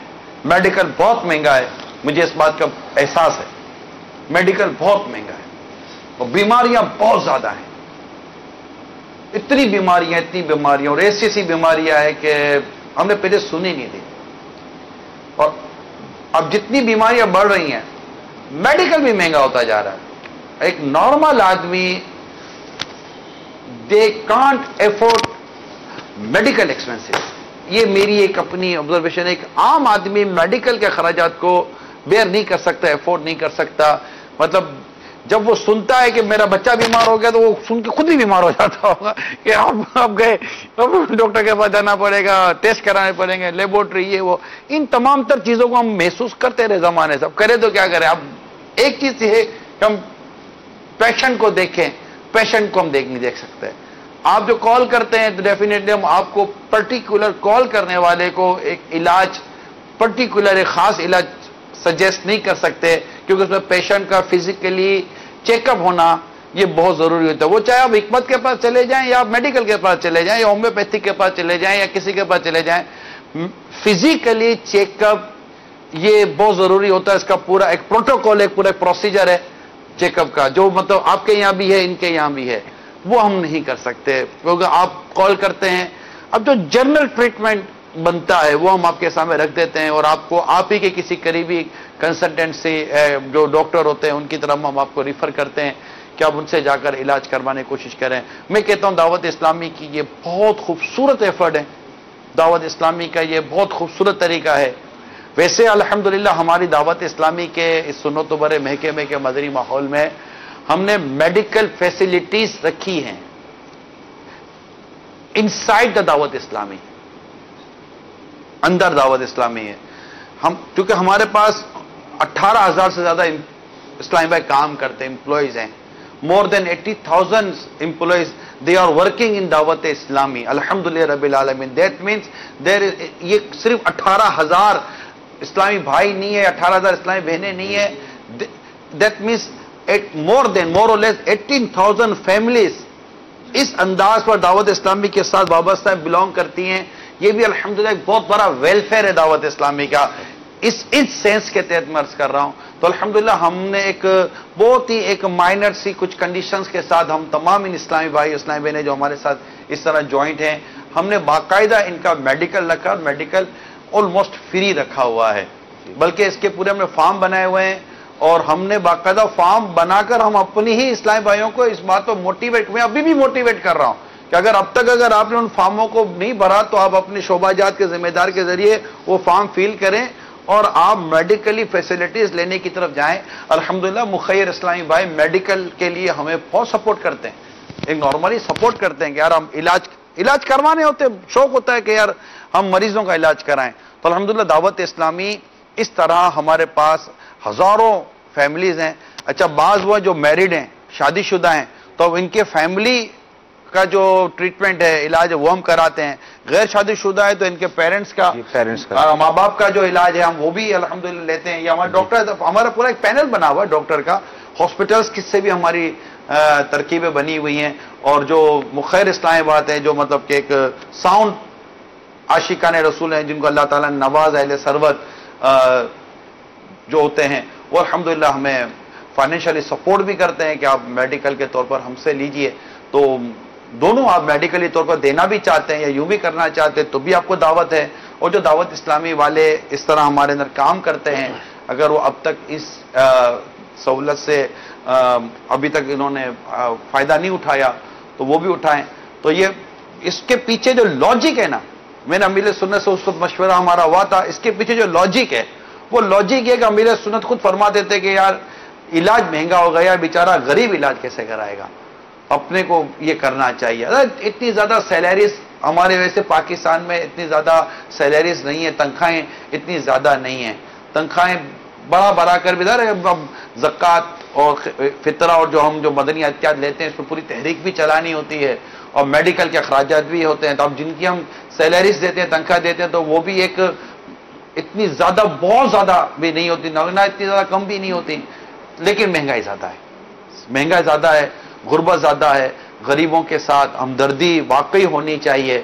میڈیکل بہت مہنگا ہے، مجھے اس بات کا احساس ہے، میڈیکل بہت مہنگا ہے اور بیماریاں بہت زیادہ ہیں. اتنی بیماریاں اور ایسی بیماریاں ہیں کہ ہم نے پہلے سنی نہیں تھی. اور اب جتنی بیماریاں بڑھ رہی ہیں میڈیکل بھی مہنگا ہوتا جا رہا ہے. ایک نارمل آدمی they can't afford medical expenses. یہ میری ایک اپنی آبزرویشن ہے، ایک عام آدمی میڈیکل کے اخراجات کو بیئر نہیں کر سکتا، افورڈ نہیں کر سکتا. مطلب جب وہ سنتا ہے کہ میرا بچہ بیمار ہو گیا تو وہ سن کے خود بھی بیمار ہو جاتا ہوگا کہ اب گئے، اب ڈاکٹر کے پاس جانا پڑے گا، ٹیسٹ کرانے پڑیں گے، لیبورٹری، یہ وہ. ان تمام تر چیزوں کو ہم محسوس کرتے رہے زمانے سے. اب کرے تو کیا کریں؟ اب ایک چیز یہ ہے کہ ہم پیشنٹ کو دیکھیں، پیشنٹ کو ہم نہیں دیکھ سکتے. آپ جو کال کرتے ہیں تو ڈیفینیٹلی ہم آپ کو پرٹیکولر کال کرنے والے کو ایک علاج، پرٹیکولر ایک خاص علاج سجیسٹ نہیں کر سکتے، کیونکہ اس میں پیشنٹ کا فزیکلی چیک اپ ہونا یہ بہت ضروری ہوتا ہے. وہ چاہے آپ حکمت کے پاس چلے جائیں یا آپ میڈیکل کے پاس چلے جائیں یا ہومیوپیتھک کے پاس چلے جائیں یا کسی کے پاس چلے جائیں، فزیکلی چیک اپ یہ بہت ضروری ہوتا ہے. اس کا پورا ایک پروٹوکول، ایک پورا پروسیجر ہے چیک اپ کا، جو مطلب آپ کے یہاں بھی ہے، ان کے یہاں بھی ہے. وہ ہم نہیں کر سکتے، کیونکہ آپ کال کرتے ہیں. اب جو جنرل ٹریٹمنٹ بنتا ہے وہ ہم آپ کے سامنے رکھ دیتے ہیں، اور آپ کو آپ ہی کے کسی قریبی کنسلٹنٹ سے جو ڈاکٹر ہوتے ہیں ان کی طرف ہم آپ کو ریفر کرتے ہیں کہ آپ ان سے جا کر علاج کروانے کی کوشش کریں. میں کہتا ہوں دعوت اسلامی کی یہ بہت خوبصورت ایفرٹ ہے، دعوت اسلامی کا یہ بہت خوبصورت طریقہ ہے. ویسے الحمدللہ ہماری دعوت اسلامی کے اس سنت و برے محکمے کے مدنی ماحول میں ہم نے میڈیکل فیسلٹیز رکھی ہیں انسائڈ دا دعوت اسلامی، اندر دعوت اسلامی ہے. ہم کیونکہ ہمارے پاس 18,000 سے زیادہ اسلامی بھائی کام کرتے ہیں، امپلائیز ہیں. more than 80,000 employees, they are working in دعوت اسلامی. الحمدللہ رب العالمین. That means there is, یہ صرف 18,000 اسلامی بھائی نہیں ہے، 18,000 اسلامی بہنیں نہیں ہے. That means more or less 18,000 families اس انداز پر دعوت اسلامی کے ساتھ وابستہ بلانگ کرتی ہیں. یہ بھی الحمدللہ ایک بہت بڑا ویلفیئر ہے دعوت اسلامی کا. اس سینس کے تحت میں عرض کر رہا ہوں. تو الحمدللہ ہم نے ایک بہت ہی ایک مائنر سی کچھ کنڈیشنز کے ساتھ ہم تمام ان اسلامی بھائی اسلامی بہنیں جو ہمارے ساتھ اس طرح جوائنٹ ہیں، ہم نے باقاعدہ ان کا میڈیکل رکھا، میڈیکل آلموسٹ فری رکھا ہوا ہے. بلکہ اس کے پورے ہم نے فارم بنائے ہوئے ہیں، اور ہم نے باقاعدہ فارم بنا کر ہم اپنی ہی اسلامی بھائیوں کو اس بات کو موٹیویٹ، میں ابھی بھی موٹیویٹ کر رہا ہوں کہ اگر اب تک اگر آپ نے ان فارموں کو نہیں بھرا تو آپ اپنے شعبہ جات کے ذمہ دار کے ذریعے وہ فارم فل کریں اور آپ میڈیکلی فیسلٹیز لینے کی طرف جائیں. الحمدللہ مخیر اسلامی بھائی میڈیکل کے لیے ہمیں بہت سپورٹ کرتے ہیں، ایک نارملی سپورٹ کرتے ہیں کہ یار ہم علاج کروانے ہوتے، شوق ہوتا ہے کہ یار ہم مریضوں کا علاج کرائیں. تو الحمدللہ دعوت اسلامی اس طرح ہمارے پاس ہزاروں فیملیز ہیں. اچھا بعض وہ جو میرڈ ہیں، شادی شدہ ہیں، تو ان کے فیملی کا جو ٹریٹمنٹ ہے، علاج ہے، وہ ہم کراتے ہیں. غیر شادی شدہ ہے تو ان کے پیرنٹس کا ماں باپ کا جو علاج ہے ہم وہ بھی الحمدللہ لیتے ہیں. یا ہمارے ڈاکٹر، ہمارا پورا ایک پینل بنا ہوا ہے ڈاکٹر کا. ہاسپٹلس کس سے بھی ہماری ترکیبیں بنی ہوئی ہیں. اور جو مخیر اسلامی بات ہے، جو مطلب کہ ایک ساؤنڈ عاشقان رسول ہیں جن کو اللہ تعالیٰ نے نواز اہل ثروت جو ہوتے ہیں، وہ الحمدللہ ہمیں فائنینشلی سپورٹ بھی کرتے ہیں کہ آپ میڈیکل کے طور پر ہم سے لیجئے. تو دونوں آپ میڈیکلی طور پر دینا بھی چاہتے ہیں یا یوں بھی کرنا چاہتے ہیں تو بھی آپ کو دعوت ہے. اور جو دعوت اسلامی والے اس طرح ہمارے اندر کام کرتے ہیں، اگر وہ اب تک اس سہولت سے ابھی تک انہوں نے فائدہ نہیں اٹھایا تو وہ بھی اٹھائیں. تو یہ اس کے پیچھے جو لاجک ہے نا، میں نے امیر سنت سے اس وقت مشورہ ہمارا ہوا تھا، اس کے پیچھے جو لاجک ہے وہ لاجک ہے کہ امیر سنت خود فرما دیتے کہ یار علاج مہنگا ہو گیا، بیچارہ غریب علاج کیسے کرائے گا، اپنے کو یہ کرنا چاہیے. اتنی زیادہ سیلریز ہمارے ویسے پاکستان میں اتنی زیادہ سیلریز نہیں ہیں، تنخواہیں اتنی زیادہ نہیں ہیں. تنخواہیں بڑا کر بھی اب زکوٰۃ اور فطرہ اور جو ہم جو مدنی احتیاط لیتے ہیں اس پہ پوری تحریک بھی چلانی ہوتی ہے، اور میڈیکل کے اخراجات بھی ہوتے ہیں. تو اب جن کی ہم سیلریز دیتے ہیں، تنخواہ دیتے ہیں، تو وہ بھی ایک اتنی زیادہ بہت زیادہ بھی نہیں ہوتی، نہ اتنی زیادہ کم بھی نہیں ہوتی. لیکن مہنگائی زیادہ ہے، مہنگائی زیادہ ہے، غربت زیادہ ہے. غریبوں کے ساتھ ہمدردی واقعی ہونی چاہیے.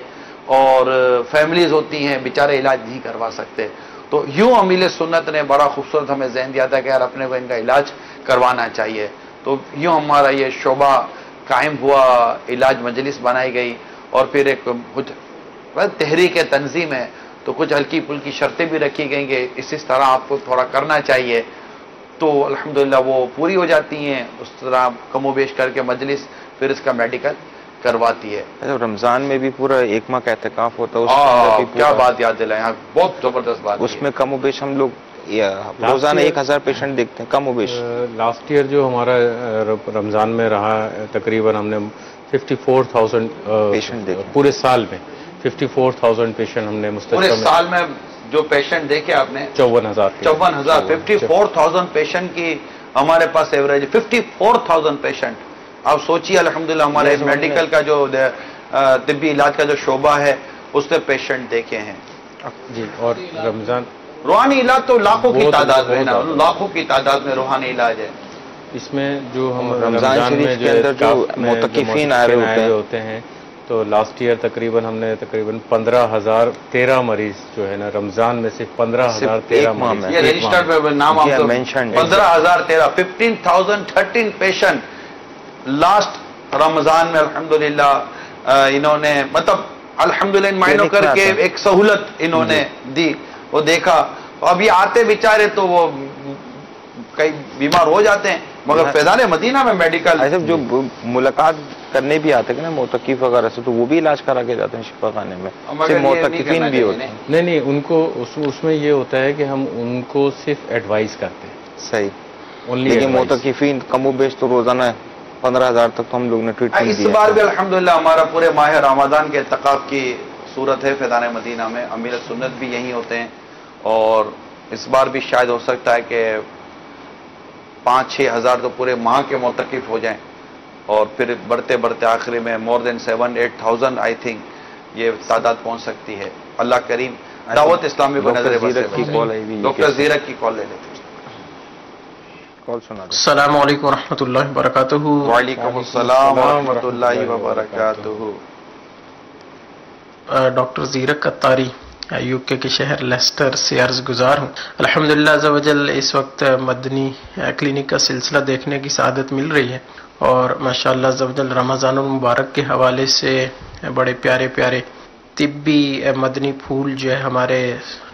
اور فیملیز ہوتی ہیں بیچارے علاج نہیں کروا سکتے. تو یوں امیل سنت نے بڑا خوبصورت ہمیں ذہن دیا تھا کہ یار اپنے کو ان کا علاج کروانا چاہیے. تو یوں ہمارا یہ شعبہ قائم ہوا، علاج مجلس بنائی گئی، اور پھر ایک کچھ تحریک تنظیم ہے تو کچھ ہلکی پھلکی شرطیں بھی رکھی گئیں کہ اس طرح آپ کو تھوڑا کرنا چاہیے. تو الحمدللہ وہ پوری ہو جاتی ہیں. اس طرح کم و بیش کر کے مجلس پھر اس کا میڈیکل کرواتی ہے. رمضان میں بھی پورا ایک ماہ کا اعتکاف ہوتا ہے. کیا بات یاد دلائیں، بہت زبردست بات. اس میں کم و بیش ہم لوگ روزانہ 1,000 پیشنٹ دیکھتے ہیں کم و بیش. لاسٹ ایئر جو ہمارا رمضان میں رہا تقریباً ہم نے 54,000 پیشنٹ دیکھے پورے سال میں. 54,000 پیشنٹ ہم نے مستشفی پورے سال میں جو پیشنٹ دیکھے آپ نے 54,000 54,000 پیشنٹ کی ہمارے پاس ایوریج 54,000 پیشنٹ. آپ سوچیے الحمدللہ ہمارے میڈیکل کا جو طبی علاج کا جو شعبہ ہے اس سے پیشنٹ دیکھے ہیں. جی. اور رمضان روحانی علاج تو لاکھوں کی تعداد میں نا، لاکھوں کی تعداد میں روحانی علاج ہے. اس میں جو ہم رمضان شریف کے اندر جو معتکفین آئے ہوتے ہیں تو لاسٹ ایئر تقریباً ہم نے تقریباً 15,013 مریض جو ہے نا رمضان میں صرف 15,013 مریض. یہ رجسٹرڈ نام 15,013 15,013 پیشنٹ لاسٹ رمضان میں الحمدللہ انہوں نے مطلب الحمدللہ ان معنوں کر کے ایک سہولت انہوں نے دی، وہ دیکھا. اب یہ آتے بیچارے تو وہ کئی بیمار ہو جاتے ہیں، مگر فیضان مدینہ میں میڈیکل جو ملاقات کرنے بھی آتے ہیں نا موتقف وغیرہ سے، تو وہ بھی علاج کرا کے جاتے ہیں شفا خانے میں، موتقفین بھی ہوتے ہیں. نہیں ان کو اس میں یہ ہوتا ہے کہ ہم ان کو صرف ایڈوائز کرتے ہیں. صحیح. لیکن موتقفین کم و بیش تو روزانہ 15,000 تک تو ہم لوگ نے ٹریٹمنٹ دیا. اس بار بھی الحمدللہ ہمارا پورے ماہ رمضان کے اعتکاف کی صورت ہے فیضان مدینہ میں. امیر سنت بھی یہیں ہوتے ہیں، اور اس بار بھی شاید ہو سکتا ہے کہ 5-6 ہزار تو پورے ماہ کے معتکف ہو جائیں، اور پھر بڑھتے بڑھتے آخری میں مور دین 7-8,000 آئی تھنک یہ تعداد پہنچ سکتی ہے. اللہ کریم دعوت اسلامی کو نظر بس. ڈاکٹر زیرک کی کال لے لیتے ہیں. السلام علیکم ورحمۃ اللہ وبرکاتہ. وعلیکم السلام ورحمۃ اللہ وبرکاتہ. ڈاکٹر زیرک اتاری یو کے شہر لیسٹر سے عرض گزار ہوں. الحمدللہ عز و جل اس وقت مدنی کلینک کا سلسلہ دیکھنے کی سعادت مل رہی ہے، اور ماشاءاللہ عز و جل رمضان المبارک کے حوالے سے بڑے پیارے پیارے طبی مدنی پھول جو ہے ہمارے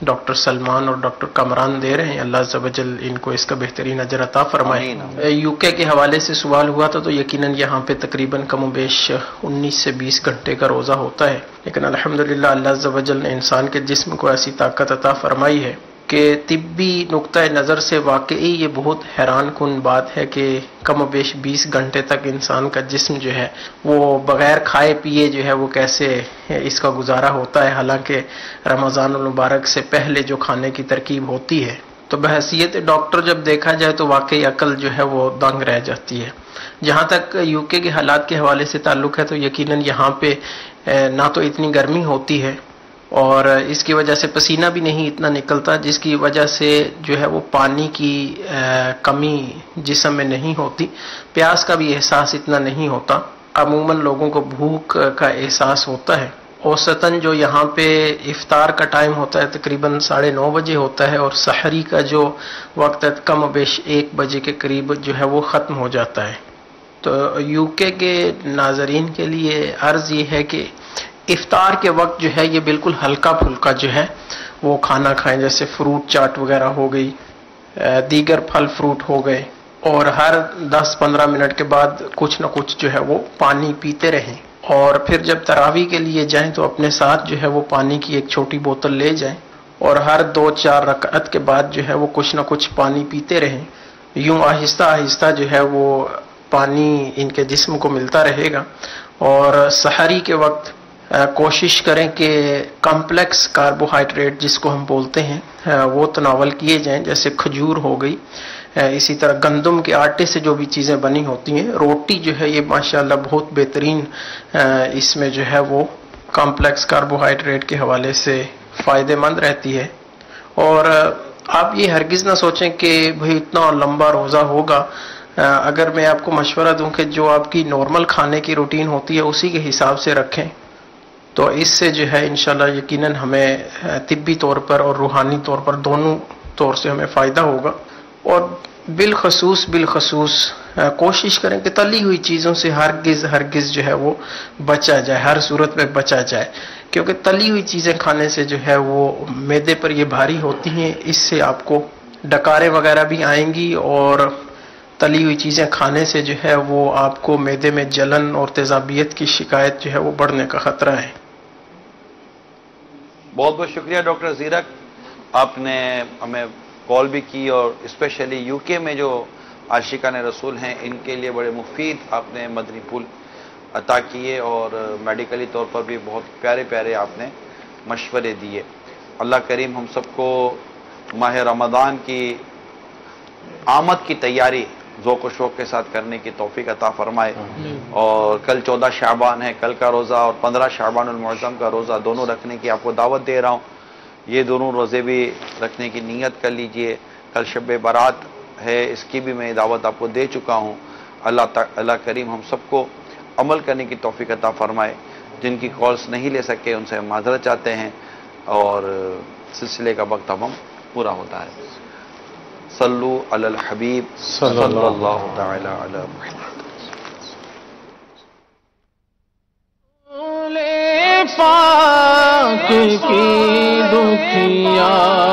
ڈاکٹر سلمان اور ڈاکٹر کمران دے رہے ہیں. اللہ عز و جل ان کو اس کا بہترین اجر عطا فرمائے. یو کے حوالے سے سوال ہوا تھا، تو یقیناً یہاں پہ تقریباً کم و بیش 19 سے 20 گھنٹے کا روزہ ہوتا ہے، لیکن الحمدللہ اللہ عز و جل نے انسان کے جسم کو ایسی طاقت عطا فرمائی ہے کہ طبی نقطۂ نظر سے واقعی یہ بہت حیران کن بات ہے کہ کم و بیش 20 گھنٹے تک انسان کا جسم جو ہے وہ بغیر کھائے پیے جو ہے وہ کیسے اس کا گزارا ہوتا ہے، حالانکہ رمضان المبارک سے پہلے جو کھانے کی ترکیب ہوتی ہے. تو بحیثیت ڈاکٹر جب دیکھا جائے تو واقعی عقل جو ہے وہ دنگ رہ جاتی ہے. جہاں تک یو کے حالات کے حوالے سے تعلق ہے تو یقیناً یہاں پہ نہ تو اتنی گرمی ہوتی ہے، اور اس کی وجہ سے پسینہ بھی نہیں اتنا نکلتا، جس کی وجہ سے جو ہے وہ پانی کی کمی جسم میں نہیں ہوتی. پیاس کا بھی احساس اتنا نہیں ہوتا. عموماً لوگوں کو بھوک کا احساس ہوتا ہے. اوسطاً جو یہاں پہ افطار کا ٹائم ہوتا ہے تقریباً 9:30 بجے ہوتا ہے، اور سحری کا جو وقت ہے کم و بیش 1 بجے کے قریب جو ہے وہ ختم ہو جاتا ہے. تو یو کے ناظرین کے لیے عرض یہ ہے کہ افطار کے وقت جو ہے یہ بالکل ہلکا پھلکا جو ہے وہ کھانا کھائیں، جیسے فروٹ چاٹ وغیرہ ہو گئی، دیگر پھل فروٹ ہو گئے، اور ہر 10-15 منٹ کے بعد کچھ نہ کچھ جو ہے وہ پانی پیتے رہیں. اور پھر جب تراویح کے لیے جائیں تو اپنے ساتھ جو ہے وہ پانی کی ایک چھوٹی بوتل لے جائیں، اور ہر 2-4 رکعت کے بعد جو ہے وہ کچھ نہ کچھ پانی پیتے رہیں. یوں آہستہ آہستہ جو ہے وہ پانی ان کے جسم کو ملتا رہے گا. اور سحری کے وقت کوشش کریں کہ کمپلیکس کاربوہائیڈریٹ جس کو ہم بولتے ہیں وہ تناول کیے جائیں، جیسے کھجور ہو گئی، اسی طرح گندم کے آٹے سے جو بھی چیزیں بنی ہوتی ہیں. روٹی جو ہے یہ ماشاءاللہ بہت بہترین اس میں جو ہے وہ کمپلیکس کاربوہائیڈریٹ کے حوالے سے فائدہ مند رہتی ہے. اور آپ یہ ہرگز نہ سوچیں کہ بھئی اتنا لمبا روزہ ہوگا. اگر میں آپ کو مشورہ دوں کہ جو آپ کی نارمل کھانے کی روٹین ہوتی ہے اسی کے حساب سے رکھیں، تو اس سے جو ہے انشاءاللہ یقیناً ہمیں طبی طور پر اور روحانی طور پر دونوں طور سے ہمیں فائدہ ہوگا. اور بالخصوص کوشش کریں کہ تلی ہوئی چیزوں سے ہرگز جو ہے وہ بچا جائے، ہر صورت میں بچا جائے، کیونکہ تلی ہوئی چیزیں کھانے سے جو ہے وہ معدے پر یہ بھاری ہوتی ہیں. اس سے آپ کو ڈکاریں وغیرہ بھی آئیں گی، اور تلی ہوئی چیزیں کھانے سے جو ہے وہ آپ کو معدے میں جلن اور تیزابیت کی شکایت جو ہے وہ بڑھنے کا خطرہ ہے. بہت بہت شکریہ ڈاکٹر زیرک، آپ نے ہمیں کال بھی کی، اور اسپیشلی یو کے میں جو عاشقان رسول ہیں ان کے لیے بڑے مفید آپ نے مدنی پھول عطا کیے، اور میڈیکلی طور پر بھی بہت پیارے پیارے آپ نے مشورے دیے. اللہ کریم ہم سب کو ماہ رمضان کی آمد کی تیاری ذوق و شوق کے ساتھ کرنے کی توفیق عطا فرمائے. اور کل 14 شعبان ہے، کل کا روزہ اور 15 شعبان المعظم کا روزہ دونوں رکھنے کی آپ کو دعوت دے رہا ہوں. یہ دونوں روزے بھی رکھنے کی نیت کر لیجئے. کل شب برات ہے، اس کی بھی میں دعوت آپ کو دے چکا ہوں. اللہ کریم ہم سب کو عمل کرنے کی توفیق عطا فرمائے. جن کی کالز نہیں لے سکے ان سے معذرت چاہتے ہیں، اور سلسلے کا وقت اب ہم پورا ہوتا ہے. صلو علی الحبیب صلی اللہ تعالی علی محمد. پاک کی دکھیاری